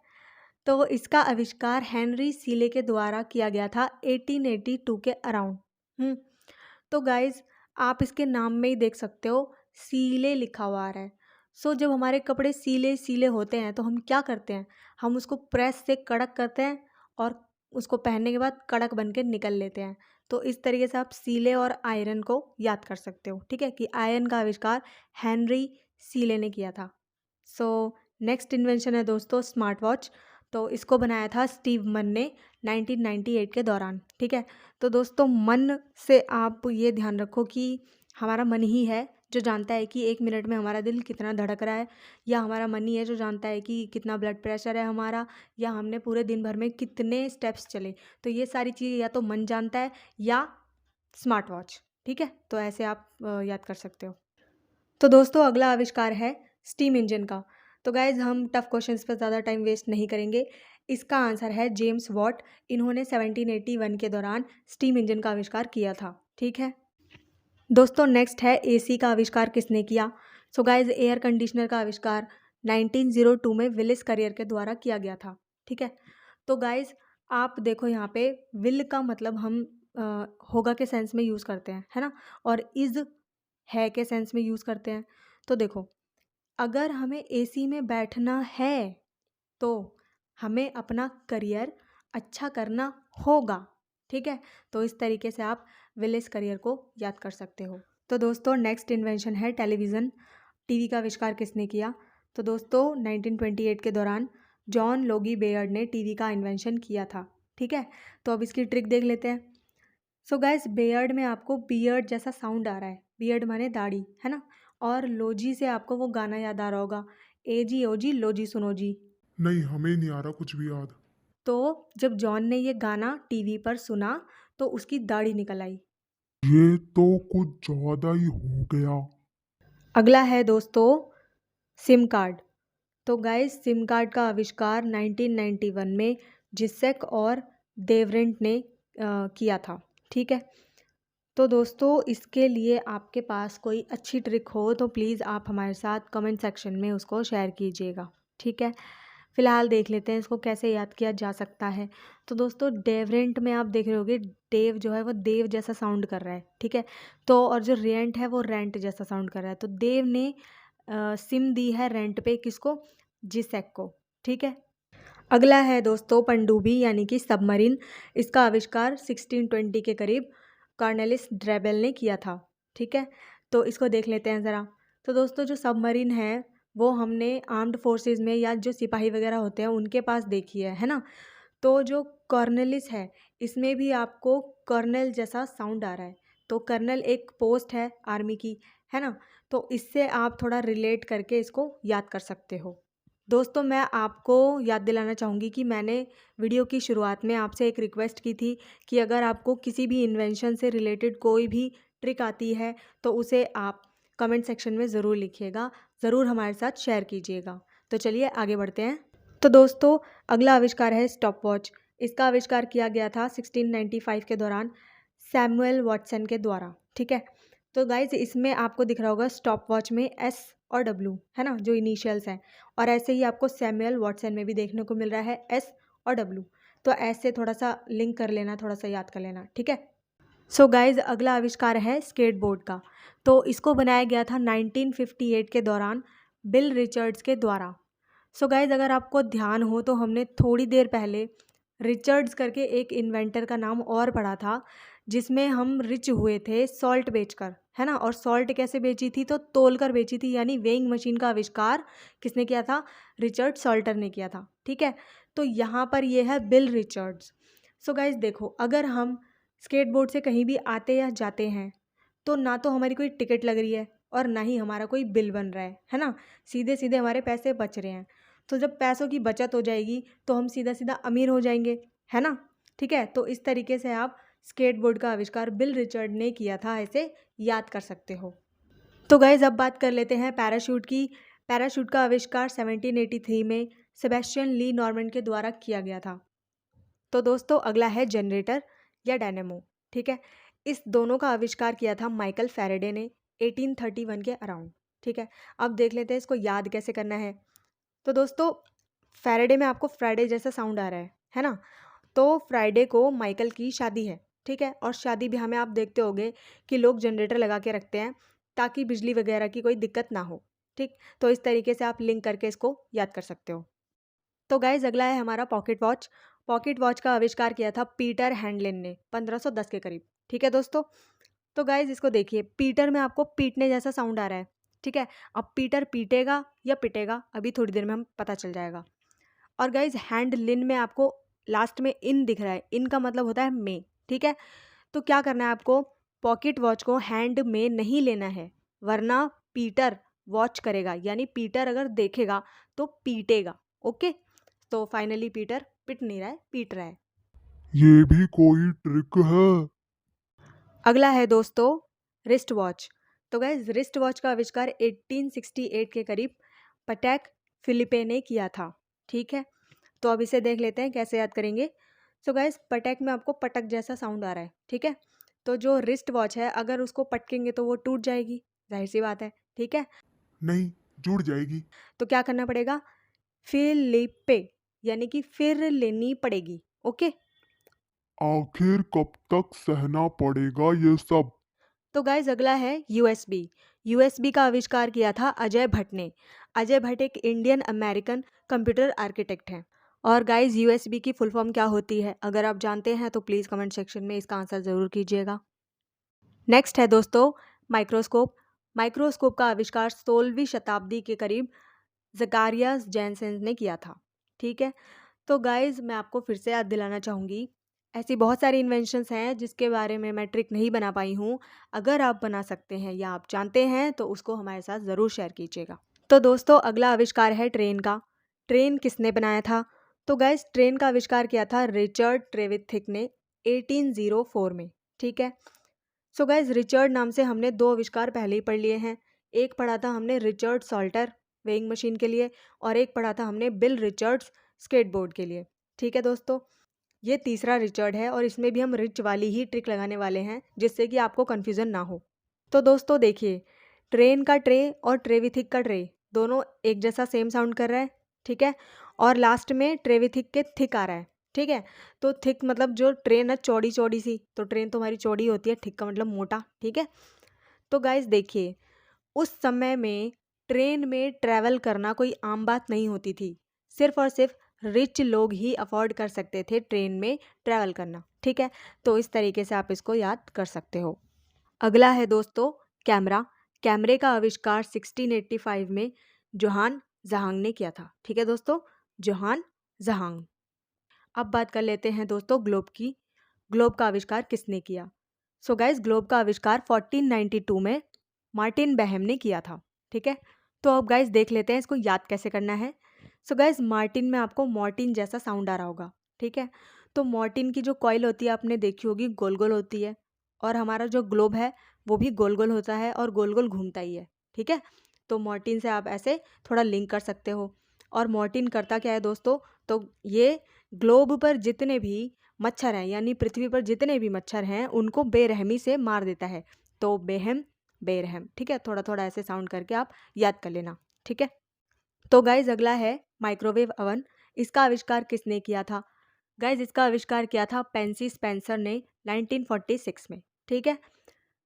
तो इसका आविष्कार हेनरी सीले के द्वारा किया गया था 1882 के अराउंड। तो गाइज आप इसके नाम में ही देख सकते हो सीले लिखा हुआ आ रहा है। सो जब हमारे कपड़े सीले सीले होते हैं तो हम क्या करते हैं, हम उसको प्रेस से कड़क करते हैं, और उसको पहनने के बाद कड़क बन के निकल लेते हैं। तो इस तरीके से आप सीले और आयरन को याद कर सकते हो, ठीक है, कि आयरन का आविष्कार हेनरी सीले ने किया था। सो नेक्स्ट इन्वेंशन है दोस्तों स्मार्ट वॉच। तो इसको बनाया था स्टीव मन ने 1998 के दौरान, ठीक है। तो दोस्तों मन से आप ये ध्यान रखो कि हमारा मन ही है जो जानता है कि 1 मिनट में हमारा दिल कितना धड़क रहा है, या हमारा मन ही है जो जानता है कि कितना ब्लड प्रेशर है हमारा, या हमने पूरे दिन भर में कितने स्टेप्स चले। तो ये सारी चीज़ें या तो मन जानता है या स्मार्ट वॉच, ठीक है। तो ऐसे आप याद कर सकते हो। तो दोस्तों अगला आविष्कार है स्टीम इंजन का। तो गाइज हम टफ क्वेश्चंस पर ज़्यादा टाइम वेस्ट नहीं करेंगे। इसका आंसर है जेम्स वॉट। इन्होंने 1781 के दौरान स्टीम इंजन का आविष्कार किया था, ठीक है। दोस्तों नेक्स्ट है एसी का आविष्कार किसने किया। सो गाइज एयर कंडीशनर का आविष्कार 1902 में विलिस करियर के द्वारा किया गया था, ठीक है। तो गाइज आप देखो यहाँ पे विल का मतलब हम होगा के सेंस में यूज़ करते हैं, है ना, और इज़ है के सेंस में यूज़ करते हैं। तो देखो अगर हमें एसी में बैठना है तो हमें अपना करियर अच्छा करना होगा, ठीक है। तो इस तरीके से आप विलिस करियर को याद कर सकते हो। तो दोस्तों नेक्स्ट इन्वेंशन है टेलीविज़न। टीवी का आविष्कार किसने किया। तो दोस्तों 1928 के दौरान जॉन लोगी बेयर्ड ने टीवी का इन्वेंशन किया था, ठीक है। तो अब इसकी ट्रिक देख लेते हैं। सो गाइस बेयर्ड में आपको बियर्ड जैसा साउंड आ रहा है, बियर्ड माने दाढ़ी, है ना। और लोजी से आपको वो गाना याद आ रहा होगा, ए जी ओ जी लो जी सुनो जी। नहीं हमें नहीं आ रहा कुछ भी याद। तो जब जॉन ने ये गाना टीवी पर सुना तो उसकी दाढ़ी निकल आई। ये तो कुछ ज्यादा ही हो गया। अगला है दोस्तों सिम कार्ड। तो गाइस सिम कार्ड का आविष्कार 1991 में जिसेक और देवरेंट ने किया था। ठीक है, तो दोस्तों इसके लिए आपके पास कोई अच्छी ट्रिक हो तो प्लीज़ आप हमारे साथ कमेंट सेक्शन में उसको शेयर कीजिएगा। ठीक है, फ़िलहाल देख लेते हैं इसको कैसे याद किया जा सकता है। तो दोस्तों डेवरेंट में आप देख रहे होगे डेव जो है वो देव जैसा साउंड कर रहा है। ठीक है, तो और जो रेंट है वो रेंट जैसा साउंड कर रहा है। तो देव ने सिम दी है रेंट पे किसको? जिसैक को। ठीक है, अगला है दोस्तों पनडुब्बी यानी कि सबमरीन। इसका आविष्कार 1620 के करीब कॉर्नेलिस ड्रेबेल ने किया था। ठीक है, तो इसको देख लेते हैं ज़रा। तो दोस्तों जो सबमरीन है वो हमने आर्म्ड फोर्सेस में या जो सिपाही वगैरह होते हैं उनके पास देखी है ना। तो जो कॉर्नेलिस है इसमें भी आपको कर्नल जैसा साउंड आ रहा है। तो कर्नल एक पोस्ट है आर्मी की, है ना। तो इससे आप थोड़ा रिलेट करके इसको याद कर सकते हो। दोस्तों मैं आपको याद दिलाना चाहूँगी कि मैंने वीडियो की शुरुआत में आपसे एक रिक्वेस्ट की थी कि अगर आपको किसी भी इन्वेंशन से रिलेटेड कोई भी ट्रिक आती है तो उसे आप कमेंट सेक्शन में ज़रूर लिखिएगा, ज़रूर हमारे साथ शेयर कीजिएगा। तो चलिए आगे बढ़ते हैं। तो दोस्तों अगला आविष्कार है स्टॉप वॉच। इसका आविष्कार किया गया था 1695 के दौरान सैमुअल वॉटसन के द्वारा। ठीक है, तो गाइज इसमें आपको दिख रहा होगा स्टॉप वॉच में एस और डब्ल्यू, है ना, जो इनिशियल्स हैं। और ऐसे ही आपको सैमुअल वॉटसन में भी देखने को मिल रहा है एस और डब्ल्यू। तो ऐसे थोड़ा सा लिंक कर लेना, थोड़ा सा याद कर लेना। ठीक है, सो गाइज अगला आविष्कार है स्केटबोर्ड का। तो इसको बनाया गया था 1958 के दौरान बिल रिचर्ड्स के द्वारा। सो गाइज अगर आपको ध्यान हो तो हमने थोड़ी देर पहले रिचर्ड्स करके एक इन्वेंटर का नाम और पढ़ा था जिसमें हम रिच हुए थे सॉल्ट बेचकर, है ना। और सॉल्ट कैसे बेची थी? तो तोल कर बेची थी, यानी वेइंग मशीन का आविष्कार किसने किया था? रिचर्ड सॉल्टर ने किया था। ठीक है, तो यहाँ पर ये है बिल रिचर्ड्स। सो गाइज देखो अगर हम स्केटबोर्ड से कहीं भी आते या जाते हैं तो ना तो हमारी कोई टिकट लग रही है और ना ही हमारा कोई बिल बन रहा है ना। सीधे सीधे हमारे पैसे बच रहे हैं। तो जब पैसों की बचत हो जाएगी तो हम सीधा सीधा अमीर हो जाएंगे, है ना। ठीक है, तो इस तरीके से आप स्केटबोर्ड का आविष्कार बिल रिचर्ड ने किया था ऐसे याद कर सकते हो। तो गाइज अब बात कर लेते हैं पैराशूट की। पैराशूट का आविष्कार 1783 में सेबेस्टियन ली नॉर्मन के द्वारा किया गया था। तो दोस्तों अगला है जनरेटर या डायनेमो। ठीक है, इस दोनों का आविष्कार किया था माइकल फैराडे ने 1831 के अराउंड। ठीक है, अब देख लेते हैं इसको याद कैसे करना है। तो दोस्तों फैराडे में आपको फ्राइडे जैसा साउंड आ रहा है ना। तो फ्राइडे को माइकल की शादी है। ठीक है, और शादी ब्याह में आप देखते होंगे कि लोग जनरेटर लगा के रखते हैं ताकि बिजली वगैरह की कोई दिक्कत ना हो। ठीक, तो इस तरीके से आप लिंक करके इसको याद कर सकते हो। तो गाइज अगला है हमारा पॉकेट वॉच। पॉकेट वॉच का आविष्कार किया था पीटर हैंडलिन ने 1510 के करीब। ठीक है दोस्तों, तो गाइज इसको देखिए पीटर में आपको पीटने जैसा साउंड आ रहा है। ठीक है, अब पीटर पीटेगा या पिटेगा अभी थोड़ी देर में हम पता चल जाएगा। और गाइज हैंडलिन में आपको लास्ट में इन दिख रहा है, इन का मतलब होता है में। ठीक है, तो क्या करना है आपको? पॉकेट वॉच को हैंड में नहीं लेना है वरना पीटर वॉच करेगा, यानी पीटर अगर देखेगा तो पीटेगा। ओके, तो फाइनली पीटर पिट नहीं रहा है, पीट रहा है। ये भी कोई ट्रिक है? अगला है दोस्तों रिस्ट वॉच। तो गाइज रिस्ट वॉच का आविष्कार 1868 के करीब पटेक फिलिपे ने किया था। ठीक है, तो अब इसे देख लेते हैं कैसे याद करेंगे। सो गाइज पटेक में आपको पटक जैसा साउंड आ रहा है। ठीक है, तो जो रिस्ट वॉच है अगर उसको पटकेंगे तो वो टूट जाएगी, जाहिर सी बात है। ठीक है, नहीं, जुड़ जाएगी। तो क्या करना पड़ेगा? फिलिपे यानी कि फिर लेनी पड़ेगी। ओके, आखिर कब तक सहना पड़ेगा ये सब? तो गाइज अगला है यूएसबी। यूएसबी का आविष्कार किया था अजय भट्ट ने। अजय भट्ट एक इंडियन अमेरिकन कंप्यूटर आर्किटेक्ट हैं। और गाइज यूएसबी की फुल फॉर्म क्या होती है अगर आप जानते हैं तो प्लीज़ कमेंट सेक्शन में इसका आंसर ज़रूर कीजिएगा। नेक्स्ट है दोस्तों माइक्रोस्कोप। माइक्रोस्कोप का आविष्कार 16वीं शताब्दी के करीब ज़कारियास जैनसेन ने किया था। ठीक है, तो गाइज़ मैं आपको फिर से याद दिलाना चाहूँगी ऐसी बहुत सारी इन्वेंशंस हैं जिसके बारे में मैं ट्रिक नहीं बना पाई हूँ। अगर आप बना सकते हैं या आप जानते हैं तो उसको हमारे साथ ज़रूर शेयर कीजिएगा। तो दोस्तों अगला आविष्कार है ट्रेन का। ट्रेन किसने बनाया था? तो गाइस ट्रेन का आविष्कार किया था रिचर्ड ट्रेविथिक ने 1804 में, ठीक है। सो गाइस रिचर्ड नाम से हमने दो आविष्कार पहले ही पढ़ लिए हैं। एक पढ़ा था हमने रिचर्ड सॉल्टर वेइंग मशीन के लिए, और एक पढ़ा था हमने बिल रिचर्ड्स स्केटबोर्ड के लिए, ठीक है दोस्तों। ये तीसरा रिचर्ड है और इसमें भी हम रिच वाली ही ट्रिक लगाने वाले हैं जिससे कि आपको कन्फ्यूज़न ना हो। तो दोस्तों देखिए, ट्रेन का ट्रे और ट्रेविथिक का ट्रे दोनों एक जैसा सेम साउंड कर रहा है, ठीक है। और लास्ट में ट्रेविथिक के थिक आ रहा है, ठीक है। तो थिक मतलब जो ट्रेन है चौड़ी चौड़ी सी, तो ट्रेन तो हमारी चौड़ी होती है, थिक का मतलब मोटा, ठीक है। तो गाइस देखिए, उस समय में ट्रेन में ट्रैवल करना कोई आम बात नहीं होती थी। सिर्फ और सिर्फ रिच लोग ही अफोर्ड कर सकते थे ट्रेन में ट्रैवल करना, ठीक है। तो इस तरीके से आप इसको याद कर सकते हो। अगला है दोस्तों कैमरा। कैमरे का आविष्कार 1685 में जोहान जहांग ने किया था, ठीक है दोस्तों, जोहान जहांग। अब बात कर लेते हैं दोस्तों ग्लोब की। ग्लोब का आविष्कार किसने किया? सो गाइस ग्लोब का आविष्कार 1492 में मार्टिन बेहम ने किया था, ठीक है। तो अब गाइस देख लेते हैं इसको याद कैसे करना है। सो गाइस मार्टिन में आपको मॉर्टिन जैसा साउंड आ रहा होगा, ठीक है। तो मॉर्टिन की जो कॉइल होती है आपने देखी होगी, गोल गोल होती है, और हमारा जो ग्लोब है वो भी गोल गोल होता है और गोल गोल घूमता ही है, ठीक है। तो मॉर्टिन से आप ऐसे थोड़ा लिंक कर सकते हो। और मॉर्टिन करता क्या है दोस्तों, तो ये ग्लोब पर जितने भी मच्छर हैं, यानी पृथ्वी पर जितने भी मच्छर हैं उनको बेरहमी से मार देता है। तो बेहम बेरहम, ठीक है। थोड़ा थोड़ा ऐसे साउंड करके आप याद कर लेना, ठीक है। तो गाइज अगला है माइक्रोवेव अवन। इसका आविष्कार किसने किया था? गाइज इसका आविष्कार किया था पेंसी स्पेंसर ने 1946 में, ठीक है।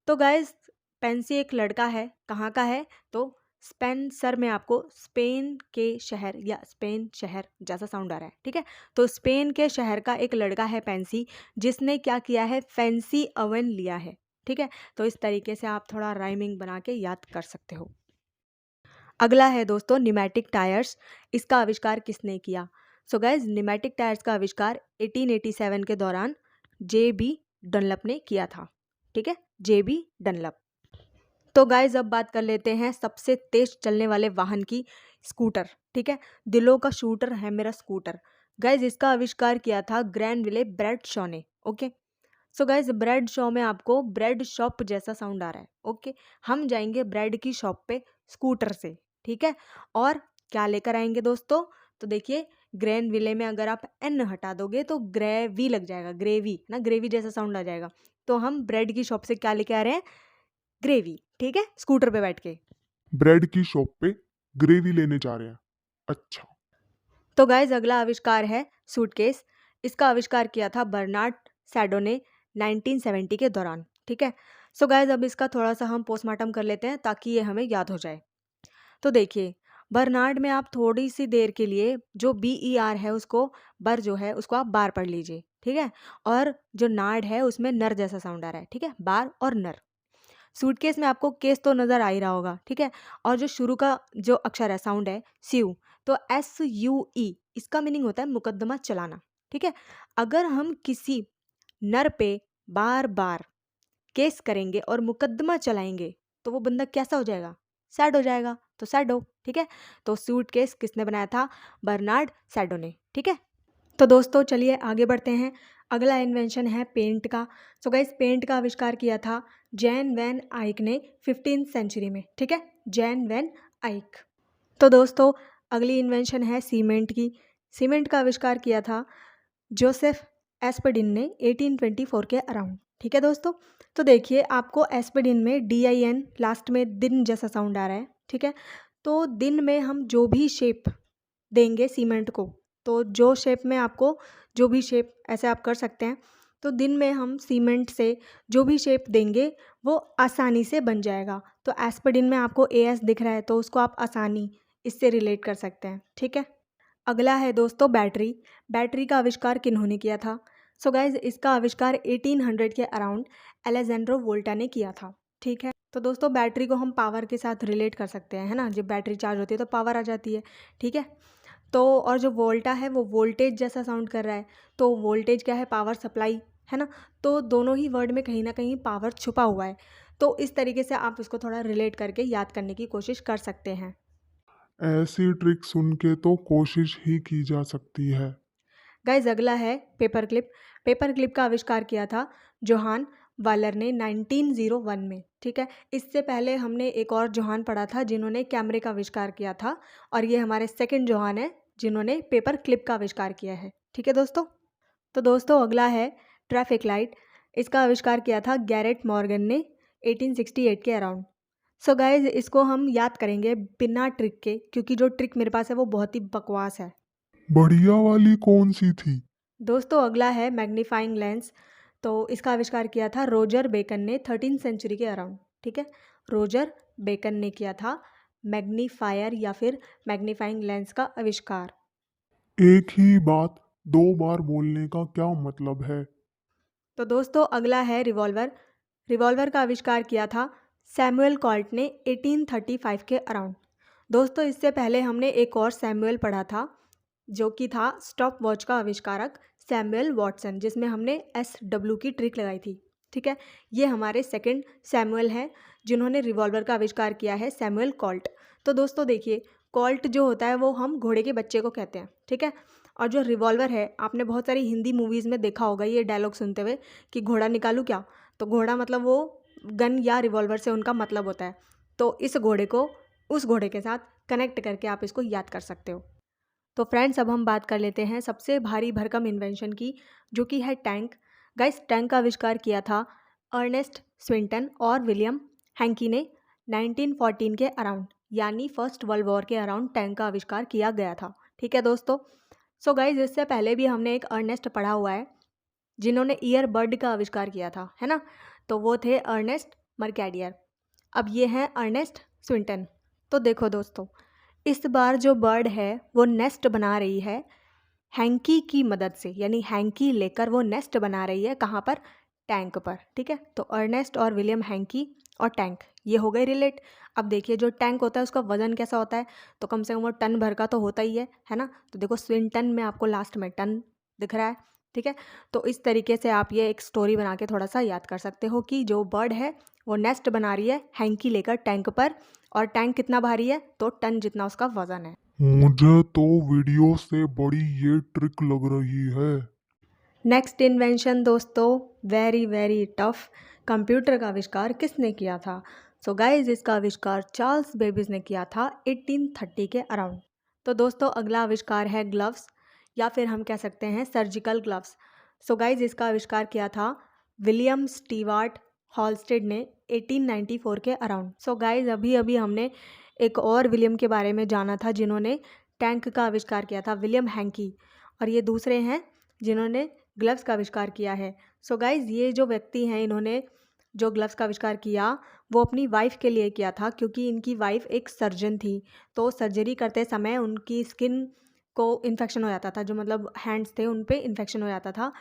तो गाइज पेंसी एक लड़का है, कहाँ का है? तो स्पेंसर में आपको स्पेन के शहर या स्पेन शहर जैसा साउंड आ रहा है, ठीक है। तो स्पेन के शहर का एक लड़का है पेंसी, जिसने क्या किया है, फैंसी ओवन लिया है, ठीक है। तो इस तरीके से आप थोड़ा राइमिंग बना के याद कर सकते हो। अगला है दोस्तों न्यूमेटिक टायर्स। इसका आविष्कार किसने किया? सो गाइज न्यूमेटिक टायर्स का आविष्कार 1887 के दौरान जे.बी. डनलप ने किया था, ठीक है, जे.बी. डनलप। तो गाइज अब बात कर लेते हैं सबसे तेज चलने वाले वाहन की, स्कूटर, ठीक है। दिलों का शूटर है मेरा स्कूटर। गाइज इसका आविष्कार किया था ग्रैनविले ब्रैडशॉ ने, okay. So guys bread Shaw में आपको ब्रेड शॉप जैसा साउंड आ रहा है, ओके। हम जाएंगे ब्रेड की शॉप पे स्कूटर से, ठीक है। और क्या लेकर आएंगे दोस्तों? तो देखिए ग्रैन विले में अगर आप एन हटा दोगे तो ग्रेवी लग जाएगा, ग्रेवी ना, ग्रेवी जैसा साउंड आ जाएगा। तो हम ब्रेड की शॉप से क्या लेके आ रहे हैं? ग्रेवी, ठीक है, स्कूटर पे बैठ के। ब्रेड की शॉप पे ग्रेवी लेने जा रहे हैं। अच्छा। तो गाइज अगला आविष्कार है सूटकेस। इसका आविष्कार किया था बर्नार्ड सैडो ने 1970 के दौरान, ठीक है। सो गाइज अब इसका थोड़ा सा हम पोस्टमार्टम कर लेते हैं ताकि ये हमें याद हो जाए। तो देखिए बर्नार्ड में आप थोड़ी सी देर के लिए जो BER है उसको, बर जो है उसको आप बार पढ़ लीजिए, ठीक है। और जो नार्ड है उसमें नर जैसा साउंड आ रहा है, ठीक है, बार और नर। सूटकेस में आपको केस तो नज़र आ ही रहा होगा, ठीक है। और जो शुरू का जो अक्षर है साउंड है स्यू, तो SUE, इसका मीनिंग होता है मुकदमा चलाना, ठीक है। अगर हम किसी नर पे बार बार केस करेंगे और मुकदमा चलाएंगे तो वो बंदा कैसा हो जाएगा? सैड हो जाएगा, तो सैडो, ठीक है। तो सूटकेस किसने बनाया था? बर्नार्ड सैडो ने, ठीक है। तो दोस्तों चलिए आगे बढ़ते हैं। अगला इन्वेंशन है पेंट का। सो गाइस पेंट का आविष्कार किया था जैन वैन आइक ने 15th सेंचुरी में, ठीक है, जैन वैन आइक। तो दोस्तों अगली इन्वेंशन है सीमेंट की। सीमेंट का आविष्कार किया था जोसेफ एस्पेडिन ने 1824 के अराउंड, ठीक है दोस्तों। तो देखिए आपको एस्पेडिन में DIN लास्ट में दिन जैसा साउंड आ रहा है, ठीक है। तो दिन में हम जो भी शेप देंगे सीमेंट को, तो जो शेप में आपको जो भी शेप ऐसे आप कर सकते हैं, तो दिन में हम सीमेंट से जो भी शेप देंगे वो आसानी से बन जाएगा। तो एस्पेडिन में आपको AS दिख रहा है तो उसको आप आसानी इससे रिलेट कर सकते हैं, ठीक है। अगला है दोस्तों बैटरी। बैटरी का आविष्कार किन्होंने किया था? सो गाइज इसका आविष्कार 1800 के अराउंड अलेजेंड्रो वोल्टा ने किया था, ठीक है। तो दोस्तों बैटरी को हम पावर के साथ रिलेट कर सकते हैं, है ना, जब बैटरी चार्ज होती है तो पावर आ जाती है, ठीक है। तो और जो वोल्टा है वो वोल्टेज जैसा साउंड कर रहा है, तो वोल्टेज क्या है? पावर सप्लाई, है ना। तो दोनों ही वर्ड में कहीं ना कहीं पावर छुपा हुआ है। तो इस तरीके से आप इसको थोड़ा रिलेट करके याद करने की कोशिश कर सकते हैं। ऐसी ट्रिक सुन के तो कोशिश ही की जा सकती है। गाइज अगला है पेपर क्लिप। पेपर क्लिप का आविष्कार किया था जोहान वालर ने 1901 में। ठीक है, इससे पहले हमने एक और जोहान पढ़ा था जिन्होंने कैमरे का आविष्कार किया था, और ये हमारे सेकंड जोहान है जिन्होंने पेपर क्लिप का आविष्कार किया है। ठीक है दोस्तों। तो दोस्तों अगला है ट्रैफिक लाइट। इसका आविष्कार किया था गैरेट मॉर्गन ने 1868 के अराउंड। सो गाइज इसको हम याद करेंगे बिना ट्रिक के, क्योंकि जो ट्रिक मेरे पास है वो बहुत ही बकवास है। बढ़िया वाली कौन सी थी? दोस्तों अगला है मैग्नीफाइंग लेंस। तो इसका आविष्कार किया था रोजर बेकन ने 13th सेंचुरी के अराउंड। ठीक है, रोजर बेकन ने किया था मैग्नीफायर या फिर मैग्नीफाइंग लेंस का आविष्कार। एक ही बात दो बार बोलने का क्या मतलब है? तो दोस्तों अगला है रिवॉल्वर। रिवॉल्वर का आविष्कार किया था सैमुअल कॉल्ट ने 1835 के अराउंड। दोस्तों इससे पहले हमने एक और सैमुअल पढ़ा था जो कि था स्टॉप वॉच का आविष्कारक सैमुअल वॉटसन, जिसमें हमने SW की ट्रिक लगाई थी। ठीक है, ये हमारे सेकंड सैमुअल हैं जिन्होंने रिवॉल्वर का आविष्कार किया है, सैमुअल कॉल्ट। तो दोस्तों देखिए, कॉल्ट जो होता है वो हम घोड़े के बच्चे को कहते हैं। ठीक है, और जो रिवॉल्वर है आपने बहुत सारी हिंदी मूवीज़ में देखा होगा ये डायलॉग सुनते हुए कि घोड़ा निकालूं क्या। तो घोड़ा मतलब वो गन या रिवॉल्वर से उनका मतलब होता है। तो इस घोड़े को उस घोड़े के साथ कनेक्ट करके आप इसको याद कर सकते हो। तो फ्रेंड्स अब हम बात कर लेते हैं सबसे भारी भरकम इन्वेंशन की, जो कि है टैंक। गाइस टैंक का आविष्कार किया था अर्नेस्ट स्विंटन और विलियम हैंकी ने 1914 के अराउंड, यानी फर्स्ट वर्ल्ड वॉर के अराउंड टैंक का आविष्कार किया गया था। ठीक है दोस्तों। सो गाइस इससे पहले भी हमने एक अर्नेस्ट पढ़ा हुआ है जिन्होंने ईयरबड का आविष्कार किया था, है ना। तो वो थे अर्नेस्ट मर्कैडियर। अब ये हैं अर्नेस्ट स्विंटन। तो देखो दोस्तों, इस बार जो बर्ड है वो नेस्ट बना रही है हैंकी की मदद से, यानी हैंकी लेकर वो नेस्ट बना रही है कहाँ पर? टैंक पर। ठीक है, तो अर्नेस्ट और विलियम हैंकी और टैंक ये हो गए रिलेट। अब देखिए जो टैंक होता है उसका वजन कैसा होता है, तो कम से कम वो टन भर का तो होता ही है ना। तो देखो स्विंटन में आपको लास्ट में टन दिख रहा है। ठीक है, तो इस तरीके से आप ये एक स्टोरी बना के थोड़ा सा याद कर सकते हो कि जो बर्ड है वो नेस्ट बना रही है हैंकी लेकर टैंक पर, और टैंक कितना भारी है? तो टन जितना उसका वजन है। मुझे तो वीडियो से बड़ी ये ट्रिक लग रही है। नेक्स्ट इन्वेंशन दोस्तों, वेरी वेरी टफ। कंप्यूटर का आविष्कार किसने किया था? सो गाइज इसका आविष्कार चार्ल्स बेबेज ने किया था 1830 के अराउंड। तो दोस्तों अगला आविष्कार है ग्लव्स, या फिर हम कह सकते हैं सर्जिकल ग्लव्स। सो गाइज इसका आविष्कार किया था विलियम स्टीवार्ट हॉलस्टेड ने 1894 के अराउंड। सो गाइज अभी अभी हमने एक और विलियम के बारे में जाना था जिन्होंने टैंक का आविष्कार किया था, विलियम हैंकी, और ये दूसरे हैं जिन्होंने ग्लव्स का आविष्कार किया है। सो गाइज ये जो व्यक्ति हैं इन्होंने जो ग्लव्स का आविष्कार किया वो अपनी वाइफ के लिए किया था, क्योंकि इनकी वाइफ एक सर्जन थी। तो सर्जरी करते समय उनकी स्किन को इन्फेक्शन हो जाता था, जो मतलब हैंड्स थे उन पे इन्फेक्शन हो जाता था,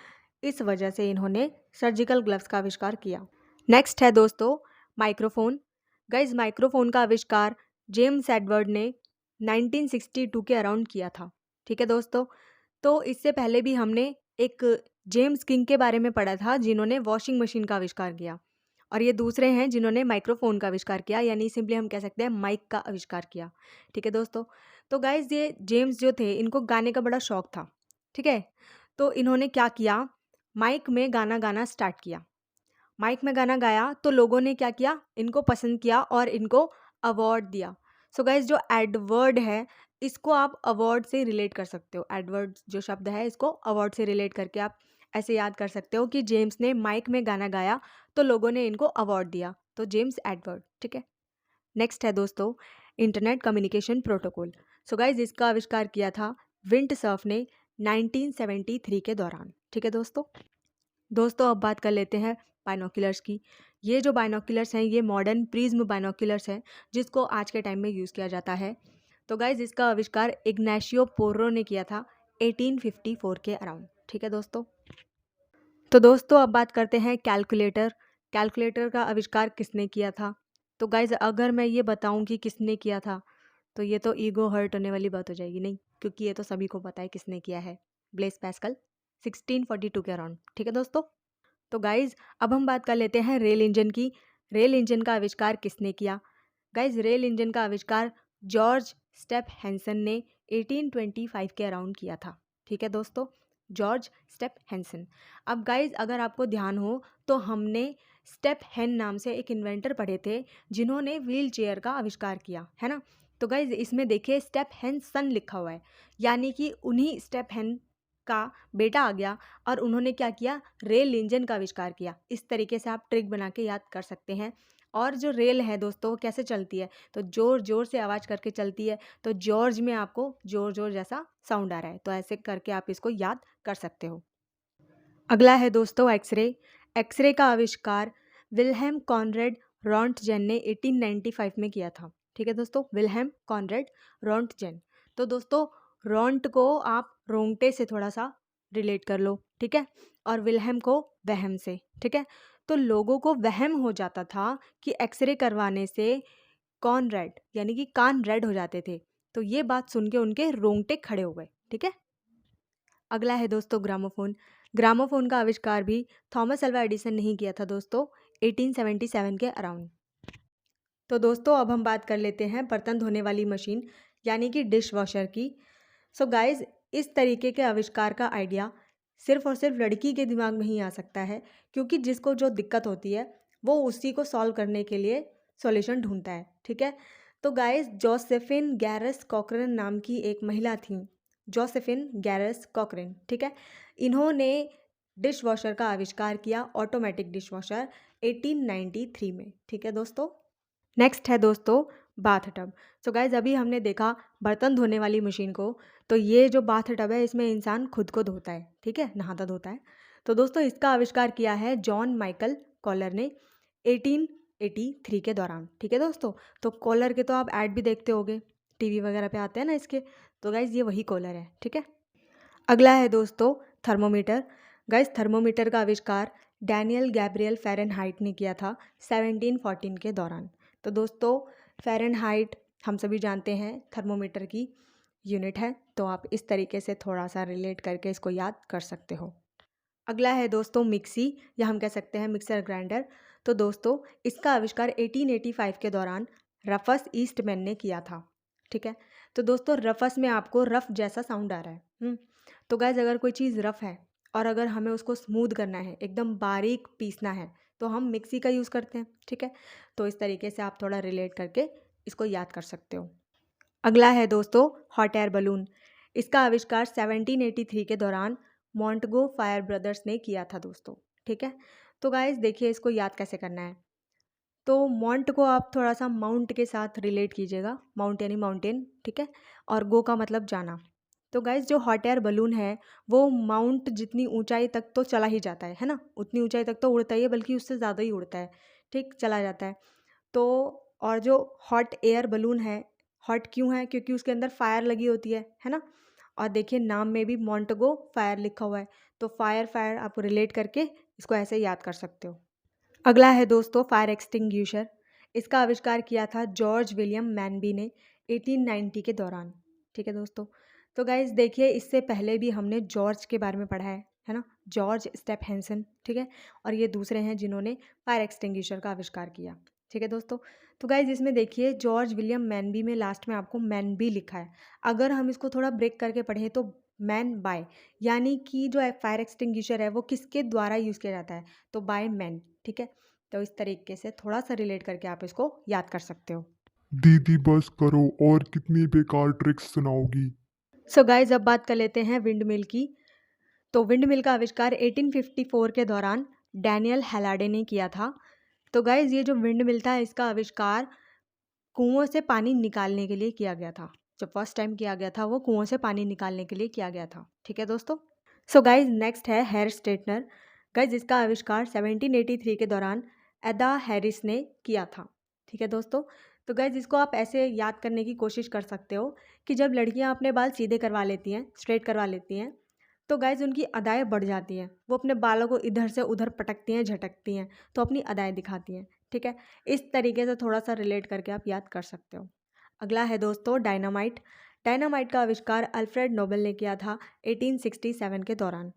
इस वजह से इन्होंने सर्जिकल ग्लव्स का आविष्कार किया। नेक्स्ट है दोस्तों माइक्रोफोन। गाइज माइक्रोफोन का आविष्कार जेम्स एडवर्ड ने 1962 के अराउंड किया था। ठीक है दोस्तों, तो इससे पहले भी हमने एक जेम्स किंग के बारे में पढ़ा था जिन्होंने वॉशिंग मशीन का आविष्कार किया, और ये दूसरे हैं जिन्होंने माइक्रोफोन का आविष्कार किया, यानी सिंपली हम कह सकते हैं माइक का आविष्कार किया। ठीक है दोस्तों, तो गाइज ये जेम्स जो थे इनको गाने का बड़ा शौक था। ठीक है, तो इन्होंने क्या किया, माइक में गाना गाना स्टार्ट किया। माइक में गाना गाया तो लोगों ने क्या किया, इनको पसंद किया और इनको अवार्ड दिया। सो गाइज जो एडवर्ड है इसको आप अवार्ड से रिलेट कर सकते हो। एडवर्ड जो शब्द है इसको अवार्ड से रिलेट करके आप ऐसे याद कर सकते हो कि जेम्स ने माइक में गाना गाया तो लोगों ने इनको अवार्ड दिया, तो जेम्स एडवर्ड। ठीक है, नेक्स्ट है दोस्तों internet communication protocol. So guys इसका आविष्कार किया था विंटसर्फ ने 1973 के दौरान। ठीक है दोस्तों अब बात कर लेते हैं बाइनोक्यूलर्स की। ये जो बाइनोक्यूलर्स हैं ये मॉडर्न प्रिज्म बाइनोक्यूलर्स हैं जिसको आज के टाइम में यूज़ किया जाता है। तो गाइज इसका आविष्कार इग्नाशियो पोर्रो ने किया था 1854 के अराउंड। ठीक है दोस्तों, तो दोस्तों अब बात करते हैं कैलकुलेटर। कैलकुलेटर का आविष्कार किसने किया था? तो गाइज अगर मैं ये बताऊं कि किसने किया था तो ये तो ईगो हर्ट होने वाली बात हो जाएगी, नहीं, क्योंकि ये तो सभी को पता है किसने किया है, ब्लेस पैस्कल 1642 के अराउंड। ठीक है दोस्तों, तो गाइज अब हम बात कर लेते हैं रेल इंजन की। रेल इंजन का आविष्कार किसने किया? गाइज रेल इंजन का आविष्कार जॉर्ज स्टेप हैंसन ने 1825 के अराउंड किया था। ठीक है दोस्तों, जॉर्ज स्टेप हेंसन। अब गाइज अगर आपको ध्यान हो तो हमने स्टेप हेन नाम से एक इन्वेंटर पढ़े थे जिन्होंने व्हील चेयर का आविष्कार किया है ना। तो गाइज इसमें देखिए स्टेप हेंसन लिखा हुआ है, यानी कि उन्हीं स्टेप हेन का बेटा आ गया और उन्होंने क्या किया, रेल इंजन का आविष्कार किया। इस तरीके से आप ट्रिक बना के याद कर सकते हैं। और जो रेल है दोस्तों वो कैसे चलती है, तो जोर जोर से आवाज़ करके चलती है, तो जॉर्ज में आपको जोर जोर जैसा साउंड आ रहा है, तो ऐसे करके आप इसको याद कर सकते हो। अगला है दोस्तों एक्सरे। एक्सरे का आविष्कार विल्हेम कॉनरेड रॉन्टजेन ने 1895 में किया था। ठीक है दोस्तों, विल्हेम कॉनरेड रॉन्टजेन। तो दोस्तों रॉन्ट को आप रोंगटे से थोड़ा सा रिलेट कर लो, ठीक है, और विल्हेम को वहम से, ठीक है। तो लोगों को वहम हो जाता था कि एक्सरे करवाने से कॉनरेड यानी कि कान रेड हो जाते थे, तो ये बात सुन के उनके रोंगटे खड़े हो गए, ठीक है। अगला है दोस्तों ग्रामोफोन। ग्रामोफोन का आविष्कार भी थॉमस अल्वा एडिसन ने ही किया था दोस्तों 1877 के अराउंड। तो दोस्तों अब हम बात कर लेते हैं बर्तन धोने वाली मशीन यानी कि डिश वॉशर की। सो गाइज इस तरीके के आविष्कार का आइडिया सिर्फ और सिर्फ लड़की के दिमाग में ही आ सकता है, क्योंकि जिसको जो दिक्कत होती है वो उसी को सॉल्व करने के लिए सॉल्यूशन ढूंढता है, ठीक है। तो गाइज जोसेफिन गैरस कॉकरन नाम की एक महिला थी, जोसेफिन गैरस कॉकरन, ठीक है। इन्होंने डिश वॉशर का आविष्कार किया, ऑटोमेटिक डिश वॉशर 1893 में, ठीक है दोस्तों। नेक्स्ट है दोस्तों बाथ टब। सो गाइज अभी हमने देखा बर्तन धोने वाली मशीन को, तो ये जो बाथ टब है इसमें इंसान खुद को धोता है, ठीक है, नहाता धोता है। तो दोस्तों इसका आविष्कार किया है जॉन माइकल कॉलर ने 1883 के दौरान, ठीक है दोस्तों। तो कॉलर के तो आप ऐड भी देखते होगे, टीवी वगैरह पे आते हैं ना इसके, तो गाइज ये वही कॉलर है, ठीक है। अगला है दोस्तों थर्मोमीटर। गाइज थर्मोमीटर का आविष्कार डैनियल गैब्रियल फ़ारेनहाइट ने किया था 1714 के दौरान। तो दोस्तों फ़ारेनहाइट हम सभी जानते हैं थर्मोमीटर की यूनिट है, तो आप इस तरीके से थोड़ा सा रिलेट करके इसको याद कर सकते हो। अगला है दोस्तों मिक्सी, या हम कह सकते हैं मिक्सर ग्राइंडर। तो दोस्तों इसका आविष्कार 1885 के दौरान रफस ईस्टमैन ने किया था, ठीक है। तो दोस्तों रफस में आपको रफ जैसा साउंड आ रहा है। तो गाइज अगर कोई चीज़ रफ है और अगर हमें उसको स्मूथ करना है, एकदम बारीक पीसना है, तो हम मिक्सी का यूज़ करते हैं, ठीक है। तो इस तरीके से आप थोड़ा रिलेट करके इसको याद कर सकते हो। अगला है दोस्तों हॉट एयर बलून। इसका आविष्कार 1783 के दौरान मॉन्टगो फायर ब्रदर्स ने किया था दोस्तों, ठीक है। तो गाइज देखिए इसको याद कैसे करना है। तो माउंट को आप थोड़ा सा माउंट के साथ रिलेट कीजिएगा, माउंट यानी माउंटेन, ठीक है, और गो का मतलब जाना। तो गाइज जो हॉट एयर बलून है वो माउंट जितनी ऊंचाई तक तो चला ही जाता है ना, उतनी ऊंचाई तक तो उड़ता ही है, बल्कि उससे ज़्यादा ही उड़ता है, ठीक, चला जाता है। तो और जो हॉट एयर बलून है, हॉट क्यों है, क्योंकि उसके अंदर फायर लगी होती है ना। और देखिए नाम में भी मॉन्टगो फायर लिखा हुआ है, तो फायर फायर आप रिलेट करके इसको ऐसे याद कर सकते हो। अगला है दोस्तों फायर एक्सटिंग्यूशर। इसका आविष्कार किया था जॉर्ज विलियम मैनबी ने 1890 के दौरान, ठीक है दोस्तों। तो गाइज देखिए इससे पहले भी हमने जॉर्ज के बारे में पढ़ा है ना, जॉर्ज स्टेप हेंसन, ठीक है, और ये दूसरे हैं जिन्होंने फायर एक्सटिंग्यूशर का आविष्कार किया, ठीक है दोस्तों। तो गाइज इसमें देखिए जॉर्ज विलियम मैनबी में लास्ट में आपको मैनबी लिखा है, अगर हम इसको थोड़ा ब्रेक करके पढ़ें तो मैन बाय, यानी कि जो फायर एक्सटिंग्यूशर है वो किसके द्वारा यूज़ किया जाता है, तो बाय मैन, ठीक है। तो इस तरीके से थोड़ा सा रिलेट करके आप इसको याद कर सकते हो। दीदी बस करो, और कितनी बेकार ट्रिक्स सुनाओगी। सो गाइज अब बात कर लेते हैं विंड मिल की। तो विंड मिल का आविष्कार 1854 के दौरान डैनियल हैलाडे ने किया था। तो गाइज ये जो विंड मिल था इसका आविष्कार कुओं से पानी निकालने के लिए किया गया था। जो फर्स्ट टाइम किया गया था वो कुओं से पानी निकालने के लिए किया गया था, ठीक है दोस्तों। सो गाइज नेक्स्ट है हेयर स्ट्रेटनर। गाइज इसका आविष्कार 1783 के दौरान एदा हैरिस ने किया था, ठीक है दोस्तों। तो गाइज इसको आप ऐसे याद करने की कोशिश कर सकते हो कि जब लड़कियां अपने बाल सीधे करवा लेती हैं, स्ट्रेट करवा लेती हैं, तो गाइज उनकी अदाएँ बढ़ जाती हैं, वो अपने बालों को इधर से उधर पटकती हैं, झटकती हैं, तो अपनी अदाएँ दिखाती हैं, ठीक है। इस तरीके से थोड़ा सा रिलेट करके आप याद कर सकते हो। अगला है दोस्तों डायनामाइट। डायनामाइट का आविष्कार अल्फ्रेड नोबेल ने किया था 1867 के दौरान।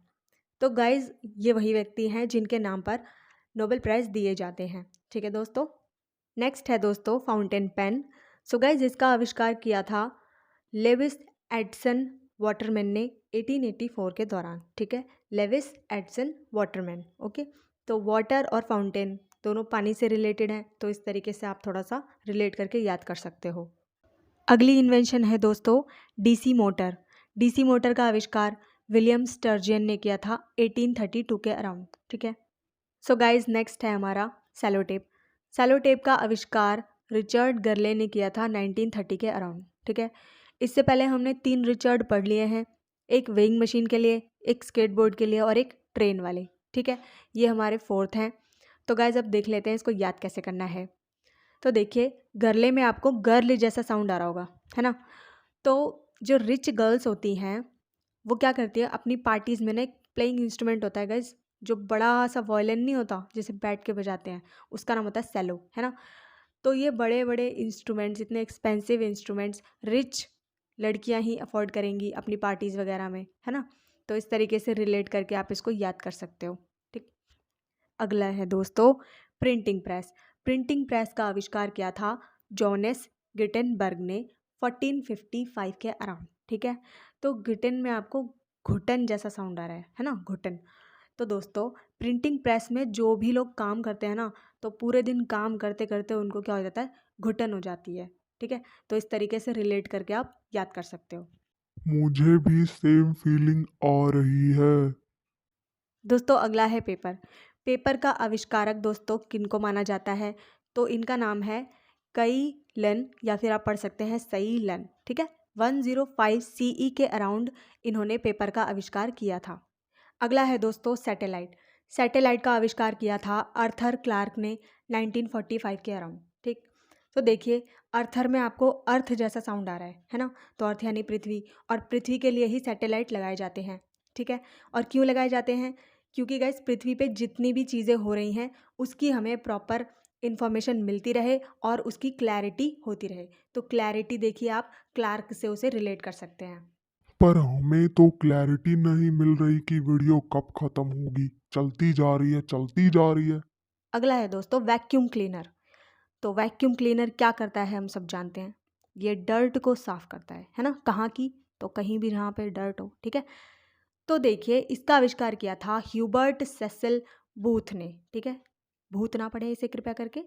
तो गाइज ये वही व्यक्ति हैं जिनके नाम पर नोबेल प्राइज़ दिए जाते हैं, ठीक है दोस्तों। नेक्स्ट है दोस्तों फाउंटेन पेन। सो गाइज इसका आविष्कार किया था लेविस एडिसन वाटरमैन ने 1884 के दौरान, ठीक है। Lewis Edison Waterman, okay. तो वाटर और फाउंटेन दोनों पानी से रिलेटेड हैं, तो इस तरीके से आप थोड़ा सा रिलेट करके याद कर सकते हो। अगली इन्वेंशन है दोस्तों डीसी मोटर। डीसी मोटर का आविष्कार विलियम स्टर्जियन ने किया था 1832 के अराउंड, ठीक है। सो गाइज नेक्स्ट है हमारा सेलो टेप। सेलो टेप का आविष्कार रिचर्ड गर्ले ने किया था 1930 के अराउंड, ठीक है। इससे पहले हमने 3 रिचर्ड पढ़ लिए हैं, एक वेइंग मशीन के लिए, एक स्केटबोर्ड के लिए और एक ट्रेन वाले, ठीक है। ये हमारे 4th हैं। तो गाइज अब देख लेते हैं इसको याद कैसे करना है। तो देखिए गर्ले में आपको गर्ल जैसा साउंड आ रहा होगा, है ना। तो जो रिच गर्ल्स होती हैं वो क्या करती है, अपनी पार्टीज़ में ना एक प्लेइंग इंस्ट्रूमेंट होता है गाइज, जो बड़ा सा वॉयलिन नहीं होता जिसे बैठ के बजाते हैं, उसका नाम होता है सेलो, है ना। तो ये बड़े बड़े इंस्ट्रूमेंट्स, इतने एक्सपेंसिव इंस्ट्रूमेंट्स रिच लड़कियां ही अफोर्ड करेंगी अपनी पार्टीज़ वगैरह में, है ना। तो इस तरीके से रिलेट करके आप इसको याद कर सकते हो, ठीक। अगला है दोस्तों प्रिंटिंग प्रेस। प्रिंटिंग प्रेस का आविष्कार किया था जोनेस गिटेनबर्ग ने 1455 के अराउंड, ठीक है। तो गिटेन में आपको घुटन जैसा साउंड आ रहा है ना, घुटन। तो दोस्तों प्रिंटिंग प्रेस में जो भी लोग काम करते हैं ना, तो पूरे दिन काम करते करते उनको क्या हो जाता है, घुटन हो जाती है, ठीक है। तो इस तरीके से रिलेट करके आप याद कर सकते हो। मुझे भी सेम फीलिंग आ रही है। दोस्तों अगला है पेपर। पेपर का आविष्कारक दोस्तों किनको माना जाता है, तो इनका नाम है कई लन, या फिर आप पढ़ सकते हैं सई लन, ठीक है। 105 CE के अराउंड इन्होंने पेपर का आविष्कार किया था। अगला है दोस्तों सैटेलाइट। सैटेलाइट का आविष्कार किया था आर्थर क्लार्क ने 1945 के अराउंड, ठीक। तो देखिए आर्थर में आपको अर्थ जैसा साउंड आ रहा है ना। तो अर्थ यानी पृथ्वी, और पृथ्वी के लिए ही सैटेलाइट लगाए जाते हैं, ठीक है। और क्यों लगाए जाते हैं, क्योंकि गाइस पृथ्वी पे जितनी भी चीज़ें हो रही हैं उसकी हमें प्रॉपर इन्फॉर्मेशन मिलती रहे और उसकी क्लैरिटी होती रहे। तो क्लैरिटी देखिए आप क्लार्क से उसे रिलेट कर सकते हैं। पर हमें तो क्लैरिटी नहीं मिल रही कि वीडियो कब खत्म होगी। चलती जा रही है, चलती जा रही है। अगला है दोस्तों वैक्यूम क्लीनर। तो वैक्यूम क्लीनर क्या करता है हम सब जानते हैं, ये डर्ट को साफ करता है ना। कहाँ की, तो कहीं भी जहाँ पे डर्ट हो, ठीक है। तो देखिए इसका आविष्कार किया था ह्यूबर्ट सेसिल बूथ ने, ठीक है। भूत ना पढ़े इसे कृपया करके।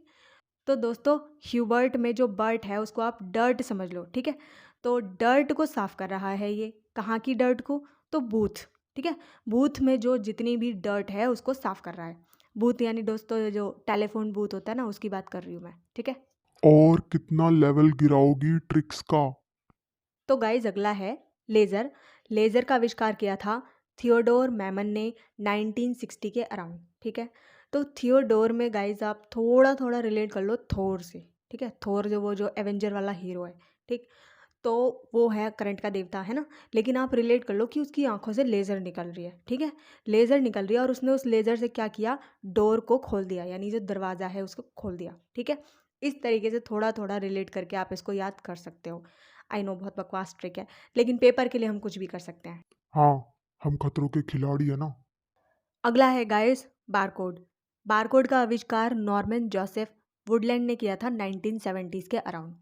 तो दोस्तों ह्यूबर्ट में जो बर्ट है उसको आप डर्ट समझ लो, ठीक है। तो डर्ट को साफ कर रहा है ये, कहाँ की डर्ट को, तो बूथ, ठीक है। बूथ में जो जितनी भी डर्ट है उसको साफ कर रहा है। बूथ यानी दोस्तों जो टेलीफोन बूथ होता है ना, उसकी बात कर रही हूँ मैं, ठीक है। और कितना लेवल गिराओगी ट्रिक्स का? तो गाइज अगला है लेज़र। लेज़र का आविष्कार किया था थियोडोर मैमन ने 1960 के अराउंड, ठीक है। तो थियोडोर में गाइज आप थोड़ा थोड़ा रिलेट कर लो थोर से, ठीक है। थोर जो वो जो एवेंजर वाला हीरो है, ठीक। तो वो है करंट का देवता, है ना। लेकिन आप रिलेट कर लो कि उसकी आंखों से लेज़र निकल रही है, ठीक है। लेज़र निकल रही है और उसने उस लेज़र से क्या किया, डोर को खोल दिया, यानी जो दरवाज़ा है उसको खोल दिया, ठीक है। इस तरीके से थोड़ा थोड़ा रिलेट करके आप इसको याद कर सकते हो। आई नो बहुत बकवास ट्रिक है, लेकिन पेपर के लिए हम कुछ भी कर सकते हैं। हाँ, हम खतरों के खिलाड़ी है ना। अगला है गाइस बारकोड। बारकोड का आविष्कार नॉर्मन जोसेफ वुडलैंड ने किया था 1970s के अराउंड।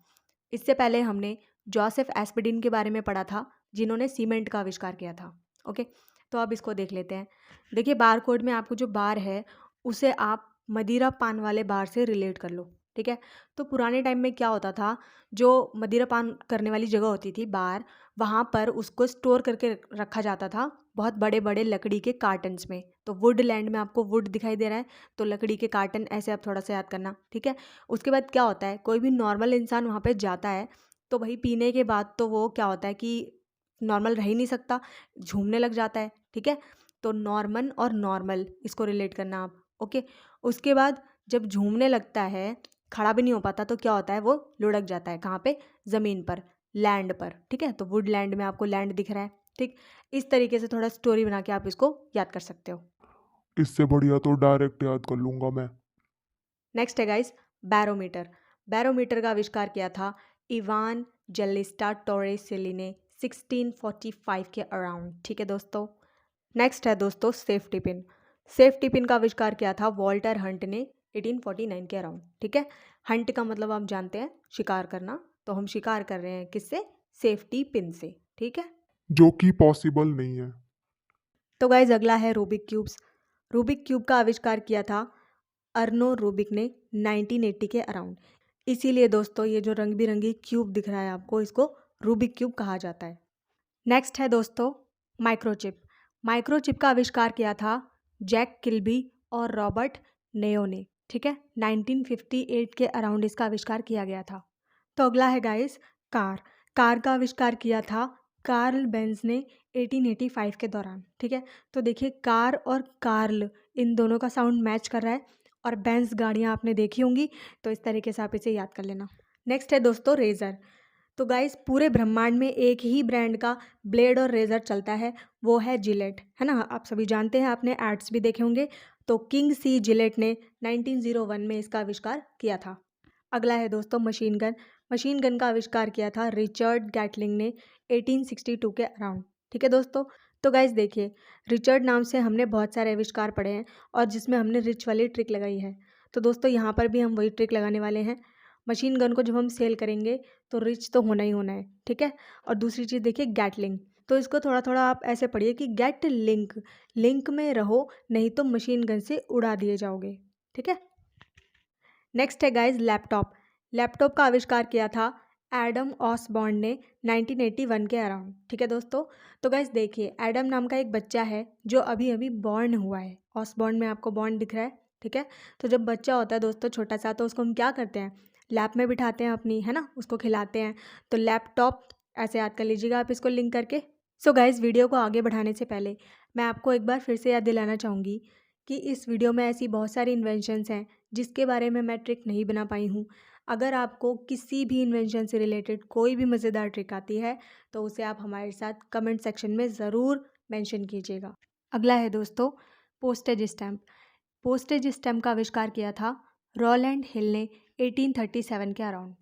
इससे पहले हमने जोसेफ एस्पिडिन के बारे में पढ़ा था, जिन्होंने सीमेंट का आविष्कार किया था, ओके। तो अब इसको देख लेते हैं। देखिए बारकोड में आपको जो बार है उसे आप मदिरा पान वाले बार से रिलेट कर लो, ठीक है। तो पुराने टाइम में क्या होता था, जो मदिरा पान करने वाली जगह होती थी बार, वहाँ पर उसको स्टोर करके रखा जाता था बहुत बड़े बड़े लकड़ी के कार्टन्स में। तो वुड लैंड में आपको वुड दिखाई दे रहा है, तो लकड़ी के कार्टन, ऐसे आप थोड़ा सा याद करना, ठीक है। उसके बाद क्या होता है, कोई भी नॉर्मल इंसान वहाँ पे जाता है तो वही पीने के बाद तो वो क्या होता है कि नॉर्मल रह ही नहीं सकता, झूमने लग जाता है, ठीक है। तो नॉर्मन और नॉर्मल इसको रिलेट करना आप, ओके। उसके बाद जब झूमने लगता है, खड़ा भी नहीं हो पाता, तो क्या होता है, वो लुढ़क जाता है, कहाँ पे, ज़मीन पर, लैंड पर, ठीक है। तो वुड लैंड में आपको लैंड दिख रहा है, ठीक। इस तरीके से थोड़ा स्टोरी बना के आप इसको याद कर सकते हो। इससे बढ़िया तो डायरेक्ट याद कर लूंगा मैं। नेक्स्ट है गाइस बैरोमीटर। बैरोमीटर का आविष्कार किया था इवान जेलिस्टा टोरेसिली ने 1645 के अराउंड, ठीक है दोस्तों। नेक्स्ट है दोस्तों सेफ्टी पिन। सेफ्टी पिन का आविष्कार किया था वॉल्टर हंट ने 1849 के अराउंड, ठीक है। हंट का मतलब आप जानते हैं शिकार करना, तो हम शिकार कर रहे हैं किससे, सेफ्टी पिन से, ठीक है। जो कि पॉसिबल नहीं है। तो गाइज अगला है रूबिक क्यूब्स। रूबिक क्यूब का आविष्कार किया था अर्नो रूबिक ने 1980 के अराउंड। इसीलिए दोस्तों ये जो रंग बिरंगी क्यूब दिख रहा है आपको, इसको रूबिक क्यूब कहा जाता है। नेक्स्ट है दोस्तों माइक्रोचिप। माइक्रोचिप का आविष्कार किया था जैक किल्बी और रॉबर्ट नेयो ने, ठीक है। 1958 के अराउंड इसका आविष्कार किया गया था। तो अगला है गाइस कार। कार का आविष्कार किया था कार्ल बेंज ने 1885 के दौरान, ठीक है। तो देखिए कार और कार्ल, इन दोनों का साउंड मैच कर रहा है, और बेंज गाड़ियाँ आपने देखी होंगी, तो इस तरीके से आप इसे याद कर लेना। नेक्स्ट है दोस्तों रेज़र। तो गाइस पूरे ब्रह्मांड में एक ही ब्रांड का ब्लेड और रेज़र चलता है, वो है जिलेट, है ना। आप सभी जानते हैं, आपने एड्स भी देखे होंगे। तो किंग सी जिलेट ने 1901 में इसका आविष्कार किया था। अगला है दोस्तों मशीन गन। मशीन गन का आविष्कार किया था रिचर्ड गैटलिंग ने 1862 के अराउंड, ठीक है दोस्तों। तो गाइस देखिए रिचर्ड नाम से हमने बहुत सारे आविष्कार पढ़े हैं, और जिसमें हमने रिच वाली ट्रिक लगाई है। तो दोस्तों यहाँ पर भी हम वही ट्रिक लगाने वाले हैं। मशीन गन को जब हम सेल करेंगे तो रिच तो होना ही होना है, ठीक है। और दूसरी चीज़ देखिए गैटलिंग, तो इसको थोड़ा थोड़ा आप ऐसे पढ़िए कि गेट लिंक, लिंक में रहो, नहीं तो मशीन गन से उड़ा दिए जाओगे, ठीक है। नेक्स्ट है गाइज लैपटॉप। लैपटॉप का आविष्कार किया था एडम ऑसबॉर्न ने 1981 के अराउंड, ठीक है दोस्तों। तो गाइज देखिए एडम नाम का एक बच्चा है जो अभी अभी बॉर्न हुआ है। ऑसबॉर्न में आपको बॉर्न दिख रहा है, ठीक है। तो जब बच्चा होता है दोस्तों छोटा सा, तो उसको हम क्या करते हैं, लैब में बिठाते हैं अपनी, है ना, उसको खिलाते हैं। तो लैपटॉप ऐसे याद कर लीजिएगा आप इसको लिंक करके। सो गाइज वीडियो को आगे बढ़ाने से पहले मैं आपको एक बार फिर से याद दिलाना चाहूँगी कि इस वीडियो में ऐसी बहुत सारी इन्वेंशंस हैं जिसके बारे में मैं ट्रिक नहीं बना पाई हूँ। अगर आपको किसी भी इन्वेंशन से रिलेटेड कोई भी मज़ेदार ट्रिक आती है तो उसे आप हमारे साथ कमेंट सेक्शन में ज़रूर मेंशन कीजिएगा। अगला है दोस्तों पोस्टेज स्टैम्प। पोस्टेज स्टैम्प का आविष्कार किया था रोलैंड हिल ने 1837 के अराउंड।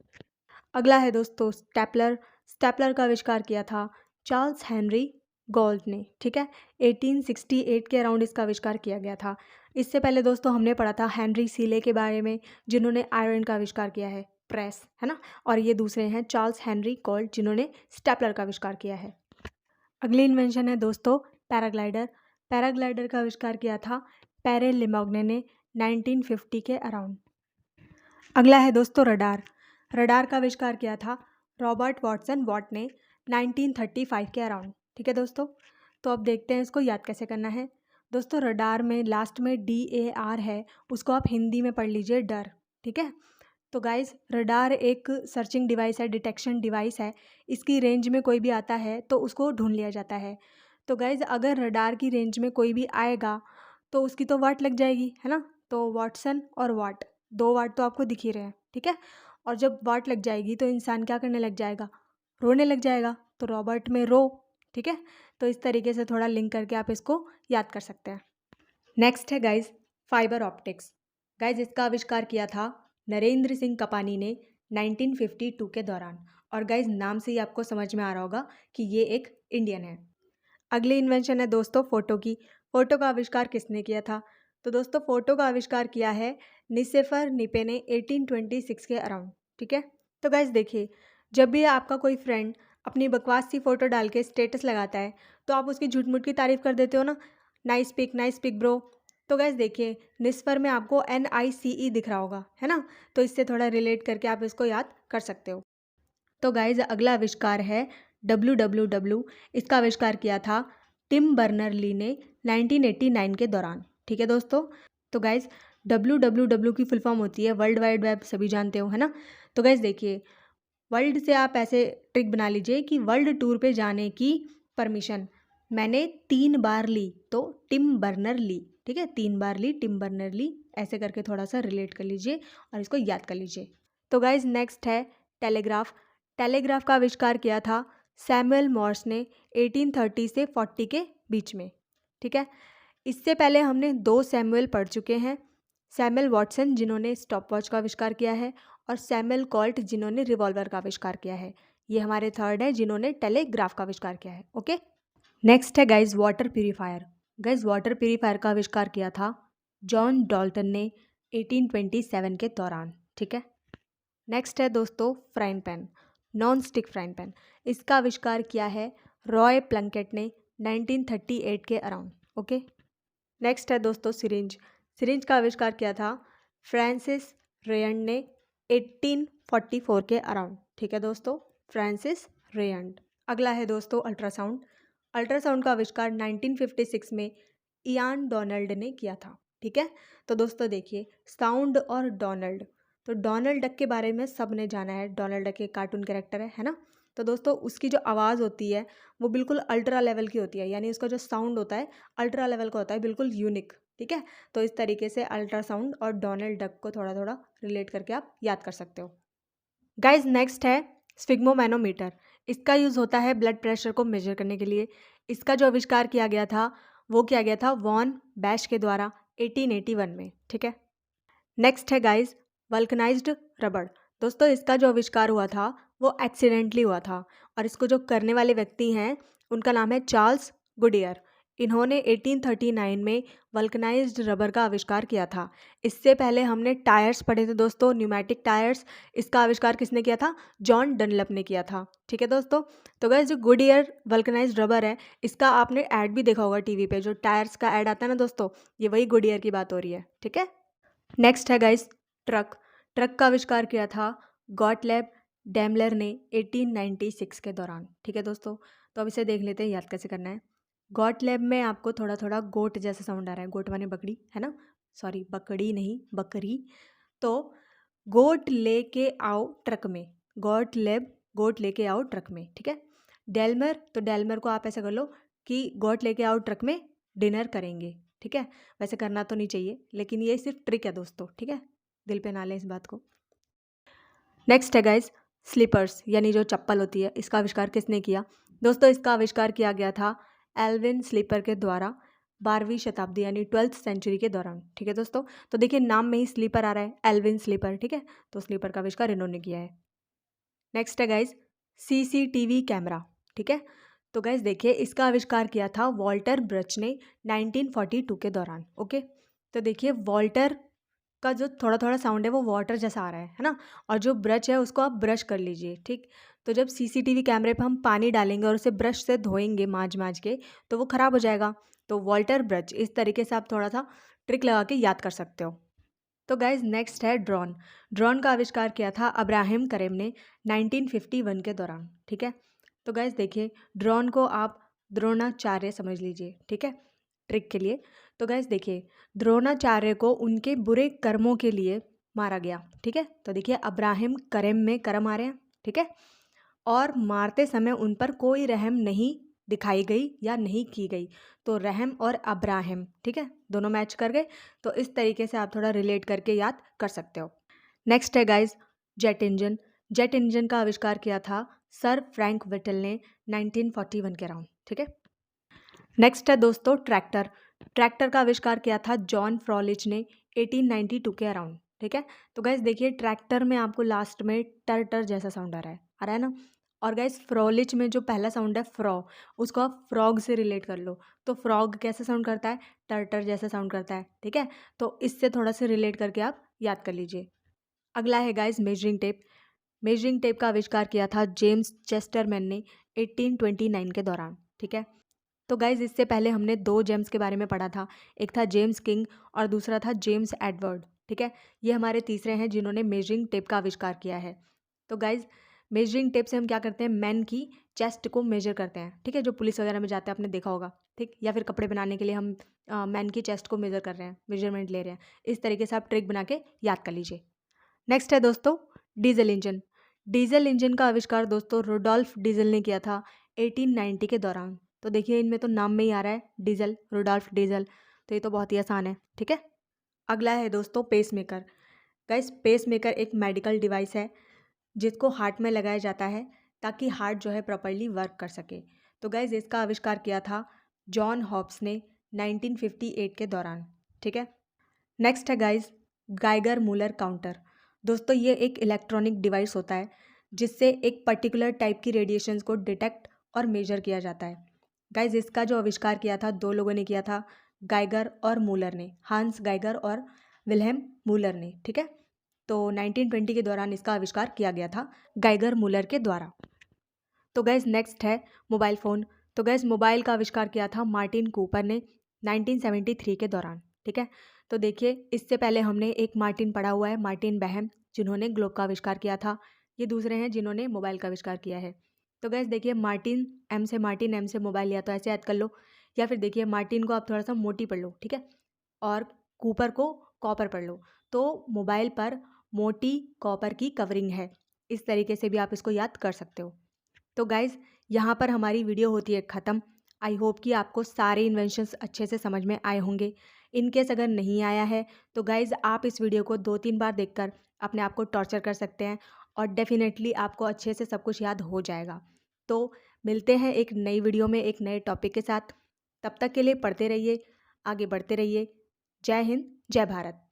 अगला है दोस्तों स्टेपलर। स्टेपलर का आविष्कार किया था चार्ल्स हेनरी गोल्ड ने, ठीक है। 1868 के अराउंड इसका आविष्कार किया गया था। इससे पहले दोस्तों हमने पढ़ा था हेनरी सीले के बारे में, जिन्होंने आयरन का आविष्कार किया है, प्रेस, है ना। और ये दूसरे हैं चार्ल्स हेनरी गोल्ड, जिन्होंने स्टेपलर का आविष्कार किया है। अगली इन्वेंशन है दोस्तों पैराग्लाइडर। पैराग्लाइडर का आविष्कार किया था पेरे लिमोग्ने ने 1950 के अराउंड। अगला है दोस्तों रडार। रडार का आविष्कार किया था रॉबर्ट वॉटसन वॉट ने 1935 के अराउंड, ठीक है दोस्तों। तो अब देखते हैं इसको याद कैसे करना है। दोस्तों रडार में लास्ट में DAR है, उसको आप हिंदी में पढ़ लीजिए डर, ठीक है। तो गाइस रडार एक सर्चिंग डिवाइस है, डिटेक्शन डिवाइस है। इसकी रेंज में कोई भी आता है तो उसको ढूंढ लिया जाता है। तो गाइस अगर रडार की रेंज में कोई भी आएगा तो उसकी तो वाट लग जाएगी, है ना। तो वॉटसन और वाट, दो वाट तो आपको दिख ही रहे हैं, ठीक है। और जब वाट लग जाएगी तो इंसान क्या करने लग जाएगा, रोने लग जाएगा। तो रॉबर्ट में रो, ठीक है। तो इस तरीके से थोड़ा लिंक करके आप इसको याद कर सकते हैं। नेक्स्ट है गाइज फाइबर ऑप्टिक्स। गाइज इसका आविष्कार किया था नरेंद्र सिंह कपानी ने 1952 के दौरान। और गाइज नाम से ही आपको समझ में आ रहा होगा कि ये एक इंडियन है। अगली इन्वेंशन है दोस्तों फ़ोटो की। फ़ोटो का आविष्कार किसने किया था? तो दोस्तों फ़ोटो का आविष्कार किया है निसेफर निपे ने 1826 के अराउंड, ठीक है। तो गाइज देखिए जब भी आपका कोई फ्रेंड अपनी बकवास सी फ़ोटो डाल के स्टेटस लगाता है तो आप उसकी झूठ मूठ की तारीफ़ कर देते हो ना, नाइस पिक ब्रो। तो गाइज देखिए निस्फर में आपको NICE दिख रहा होगा, है ना। तो इससे थोड़ा रिलेट करके आप इसको याद कर सकते हो। तो गाइज अगला आविष्कार है WWW। इसका आविष्कार किया था टिम बर्नर ली ने 1989 के दौरान, ठीक है दोस्तों। तो गाइज WWW की फुल फॉर्म होती है वर्ल्ड वाइड वेब, सभी जानते हो, है ना। तो गाइज देखिए वर्ल्ड से आप ऐसे ट्रिक बना लीजिए कि वर्ल्ड टूर पे जाने की परमिशन मैंने 3 बार ली तो टिम बर्नर ली, ठीक है। 3 बार ली टिम बर्नर ली, ऐसे करके थोड़ा सा रिलेट कर लीजिए और इसको याद कर लीजिए। तो गाइज नेक्स्ट है टेलीग्राफ। टेलीग्राफ का आविष्कार किया था सैमुअल मॉर्स ने 1830 से 40 के बीच में, ठीक है। इससे पहले हमने 2 सैमुअल पढ़ चुके हैं, सैमुअल वॉटसन जिन्होंने स्टॉपवॉच का आविष्कार किया है, और सैमुअल कॉल्ट जिन्होंने रिवॉल्वर का आविष्कार किया है। ये हमारे थर्ड है जिन्होंने टेलीग्राफ का आविष्कार किया है, ओके। नेक्स्ट है guys water purifier. Guys water purifier का आविष्कार किया था जॉन डॉल्टन ने 1827 के दौरान, ठीक है। नेक्स्ट है दोस्तों frying pan, non stick frying pan. इसका आविष्कार किया है रॉय प्लंकेट ने 1938 के अराउंड। ओके, नेक्स्ट है दोस्तों सिरिंज। सिरिंज का आविष्कार किया था फ्रांसिस रेयंड ने 1844 के अराउंड। ठीक है दोस्तों, फ्रांसिस रेयंड। अगला है दोस्तों अल्ट्रासाउंड। अल्ट्रासाउंड का आविष्कार 1956 में इयान डोनाल्ड ने किया था। ठीक है, तो दोस्तों देखिए साउंड और डोनाल्ड, तो डोनाल्ड डक के बारे में सब ने जाना है। डोनाल्ड डक एक कार्टून कैरेक्टर है ना। तो दोस्तों उसकी जो आवाज़ होती है वो बिल्कुल अल्ट्रा लेवल की होती है, यानी उसका जो साउंड होता है अल्ट्रा लेवल का होता है, बिल्कुल यूनिक। ठीक है, तो इस तरीके से अल्ट्रासाउंड और डोनाल्ड डक को थोड़ा थोड़ा रिलेट करके आप याद कर सकते हो। गाइज नेक्स्ट है स्फिग्मोमैनोमीटर। इसका यूज़ होता है ब्लड प्रेशर को मेजर करने के लिए। इसका जो आविष्कार किया गया था वो किया गया था वॉन बैश के द्वारा 1881 में। ठीक है, नेक्स्ट है गाइज वल्कनाइज्ड रबड़। दोस्तों इसका जो आविष्कार हुआ था वो एक्सीडेंटली हुआ था, और इसको जो करने वाले व्यक्ति हैं उनका नाम है चार्ल्स गुडियर। इन्होंने 1839 में वल्कनाइज्ड रबर का आविष्कार किया था। इससे पहले हमने टायर्स पढ़े थे दोस्तों, न्यूमेटिक टायर्स। इसका आविष्कार किसने किया था? जॉन डनलप ने किया था। ठीक है दोस्तों, तो गाइस जो गुडियर वल्कनाइज्ड रबर है इसका आपने ऐड भी देखा होगा टीवी पे, जो टायर्स का ऐड आता है ना दोस्तों, ये वही गुडियर की बात हो रही है। ठीक है, नेक्स्ट है गाइस ट्रक। ट्रक का आविष्कार किया था गॉटलेब डैमलर ने 1896 के दौरान। ठीक है दोस्तों, तो अब इसे देख लेते हैं याद कैसे करना है। गॉटलेब में आपको थोड़ा थोड़ा गोट जैसा साउंड आ रहा है, गोट माने बकरी है ना, सॉरी बकड़ी नहीं बकरी। तो गोट लेके आओ ट्रक में, गॉटलेब गोट लेके आओ ट्रक में। ठीक है, डेलमर, तो डेलमर को आप ऐसा कर लो कि गोट लेके आओ ट्रक में डिनर करेंगे। ठीक है, वैसे करना तो नहीं चाहिए लेकिन ये सिर्फ ट्रिक है दोस्तों। ठीक है, दिल पे ना लें इस बात को। नेक्स्ट है गाइज स्लीपर्स, यानी जो चप्पल होती है, इसका आविष्कार किसने किया? दोस्तों इसका आविष्कार किया गया था एल्विन स्लीपर के द्वारा 12वीं शताब्दी यानी 12th सेंचुरी के दौरान। ठीक है दोस्तों, तो देखिए नाम में ही स्लीपर आ रहा है, एल्विन स्लीपर। ठीक है, तो स्लीपर का आविष्कार इन्होंने किया है। नेक्स्ट है गाइज सीसीटीवी कैमरा। ठीक है, तो गाइज देखिए इसका आविष्कार किया था वॉल्टर ब्रच ने 1942 के दौरान। ओके, तो देखिए वॉल्टर का जो थोड़ा थोड़ा साउंड है वो वाटर जैसा आ रहा है ना, और जो ब्रश है उसको आप ब्रश कर लीजिए। ठीक, तो जब सीसीटीवी कैमरे पे हम पानी डालेंगे और उसे ब्रश से धोएंगे मांज मांज के तो वो ख़राब हो जाएगा। तो वॉल्टर ब्रच, इस तरीके से आप थोड़ा सा ट्रिक लगा के याद कर सकते हो। तो गाइज नेक्स्ट है ड्रोन। ड्रोन का आविष्कार किया था अब्राहम करेम ने 1951 के दौरान। ठीक है, तो गाइज देखिए ड्रोन को आप द्रोणाचार्य समझ लीजिए। ठीक है, ट्रिक के लिए। तो गाइज देखिए द्रोणाचार्य को उनके बुरे कर्मों के लिए मारा गया। ठीक है, तो देखिए अब्राहम करेम में करम आ रहे हैं। ठीक है, और मारते समय उन पर कोई रहम नहीं दिखाई गई या नहीं की गई, तो रहम और अब्राहम, ठीक है, दोनों मैच कर गए। तो इस तरीके से आप थोड़ा रिलेट करके याद कर सकते हो। नेक्स्ट है guys jet engine. Jet engine का आविष्कार किया था सर फ्रैंक विटल ने 1941 के अराउंड। ठीक है, नेक्स्ट है दोस्तों ट्रैक्टर। ट्रैक्टर का आविष्कार किया था जॉन फ्रॉलिच ने 1892 के अराउंड। ठीक है, तो गाइज देखिए ट्रैक्टर में आपको लास्ट में टर टर जैसा साउंड आ रहा है ना। और गाइज फ्रॉलिच में जो पहला साउंड है फ्रॉ, उसको आप फ्रॉग से रिलेट कर लो। तो फ्रॉग कैसे साउंड करता है? टर टर जैसा साउंड करता है। ठीक है, तो इससे थोड़ा सा रिलेट करके आप याद कर लीजिए। अगला है guys measuring tape. Measuring tape का आविष्कार किया था जेम्स चेस्टरमैन ने 1829 के दौरान। ठीक है, तो गाइज इससे पहले हमने दो जेम्स के बारे में पढ़ा था, एक था जेम्स किंग और दूसरा था जेम्स एडवर्ड। ठीक है, ये हमारे तीसरे हैं जिन्होंने मेजरिंग टेप का आविष्कार किया है। तो गाइज मेजरिंग टेप से हम क्या करते हैं? मैन की चेस्ट को मेजर करते हैं। ठीक है, जो पुलिस वगैरह में जाते हैं आपने देखा होगा। ठीक, या फिर कपड़े बनाने के लिए हम मैन की चेस्ट को मेजर कर रहे हैं, मेजरमेंट ले रहे हैं। इस तरीके से आप ट्रिक बना के याद कर लीजिए। नेक्स्ट है दोस्तों डीजल इंजन। डीजल इंजन का आविष्कार दोस्तों रुडोल्फ डीजल ने किया था 1890 के दौरान। तो देखिए इनमें तो नाम में ही आ रहा है डीजल, रुडोल्फ डीजल, तो ये तो बहुत ही आसान है। ठीक है, अगला है दोस्तों पेसमेकर। गाइस पेसमेकर एक मेडिकल डिवाइस है जिसको हार्ट में लगाया जाता है ताकि हार्ट जो है प्रॉपर्ली वर्क कर सके। तो गाइस इसका आविष्कार किया था जॉन हॉब्स ने 1958 के दौरान। ठीक है, नेक्स्ट है गाइस गाइगर मूलर काउंटर। दोस्तों ये एक इलेक्ट्रॉनिक डिवाइस होता है जिससे एक पर्टिकुलर टाइप की रेडिएशंस को डिटेक्ट और मेजर किया जाता है। गाइस इसका जो आविष्कार किया था दो लोगों ने किया था, गाइगर और मूलर ने, हांस गाइगर और विल्हेम मूलर ने। ठीक है, तो 1920 के दौरान इसका आविष्कार किया गया था गाइगर मूलर के द्वारा। तो गैस नेक्स्ट है मोबाइल फ़ोन। तो गैस मोबाइल का आविष्कार किया था मार्टिन कूपर ने 1973 के दौरान, ठीक है। तो देखिए इससे पहले हमने एक मार्टिन पढ़ा हुआ है, मार्टिन बेहम, जिन्होंने ग्लोब का आविष्कार किया था। ये दूसरे हैं जिन्होंने मोबाइल का आविष्कार किया है। तो गैस देखिए मार्टिन, एम से मार्टिन, एम से मोबाइल लिया, तो ऐसे याद कर लो। या फिर देखिए मार्टिन को आप थोड़ा सा मोटी पढ़ लो, ठीक है, और कूपर को कॉपर पढ़ लो। तो मोबाइल पर मोटी कॉपर की कवरिंग है, इस तरीके से भी आप इसको याद कर सकते हो। तो गाइज़ यहाँ पर हमारी वीडियो होती है ख़त्म। आई होप कि आपको सारे इन्वेंशंस अच्छे से समझ में आए होंगे। इन केस अगर नहीं आया है तो गाइज़ आप इस वीडियो को 2-3 बार देखकर अपने आप को टॉर्चर कर सकते हैं और डेफ़िनेटली आपको अच्छे से सब कुछ याद हो जाएगा। तो मिलते हैं एक नई वीडियो में एक नए टॉपिक के साथ। तब तक के लिए पढ़ते रहिए, आगे बढ़ते रहिए। जय हिंद, जय भारत।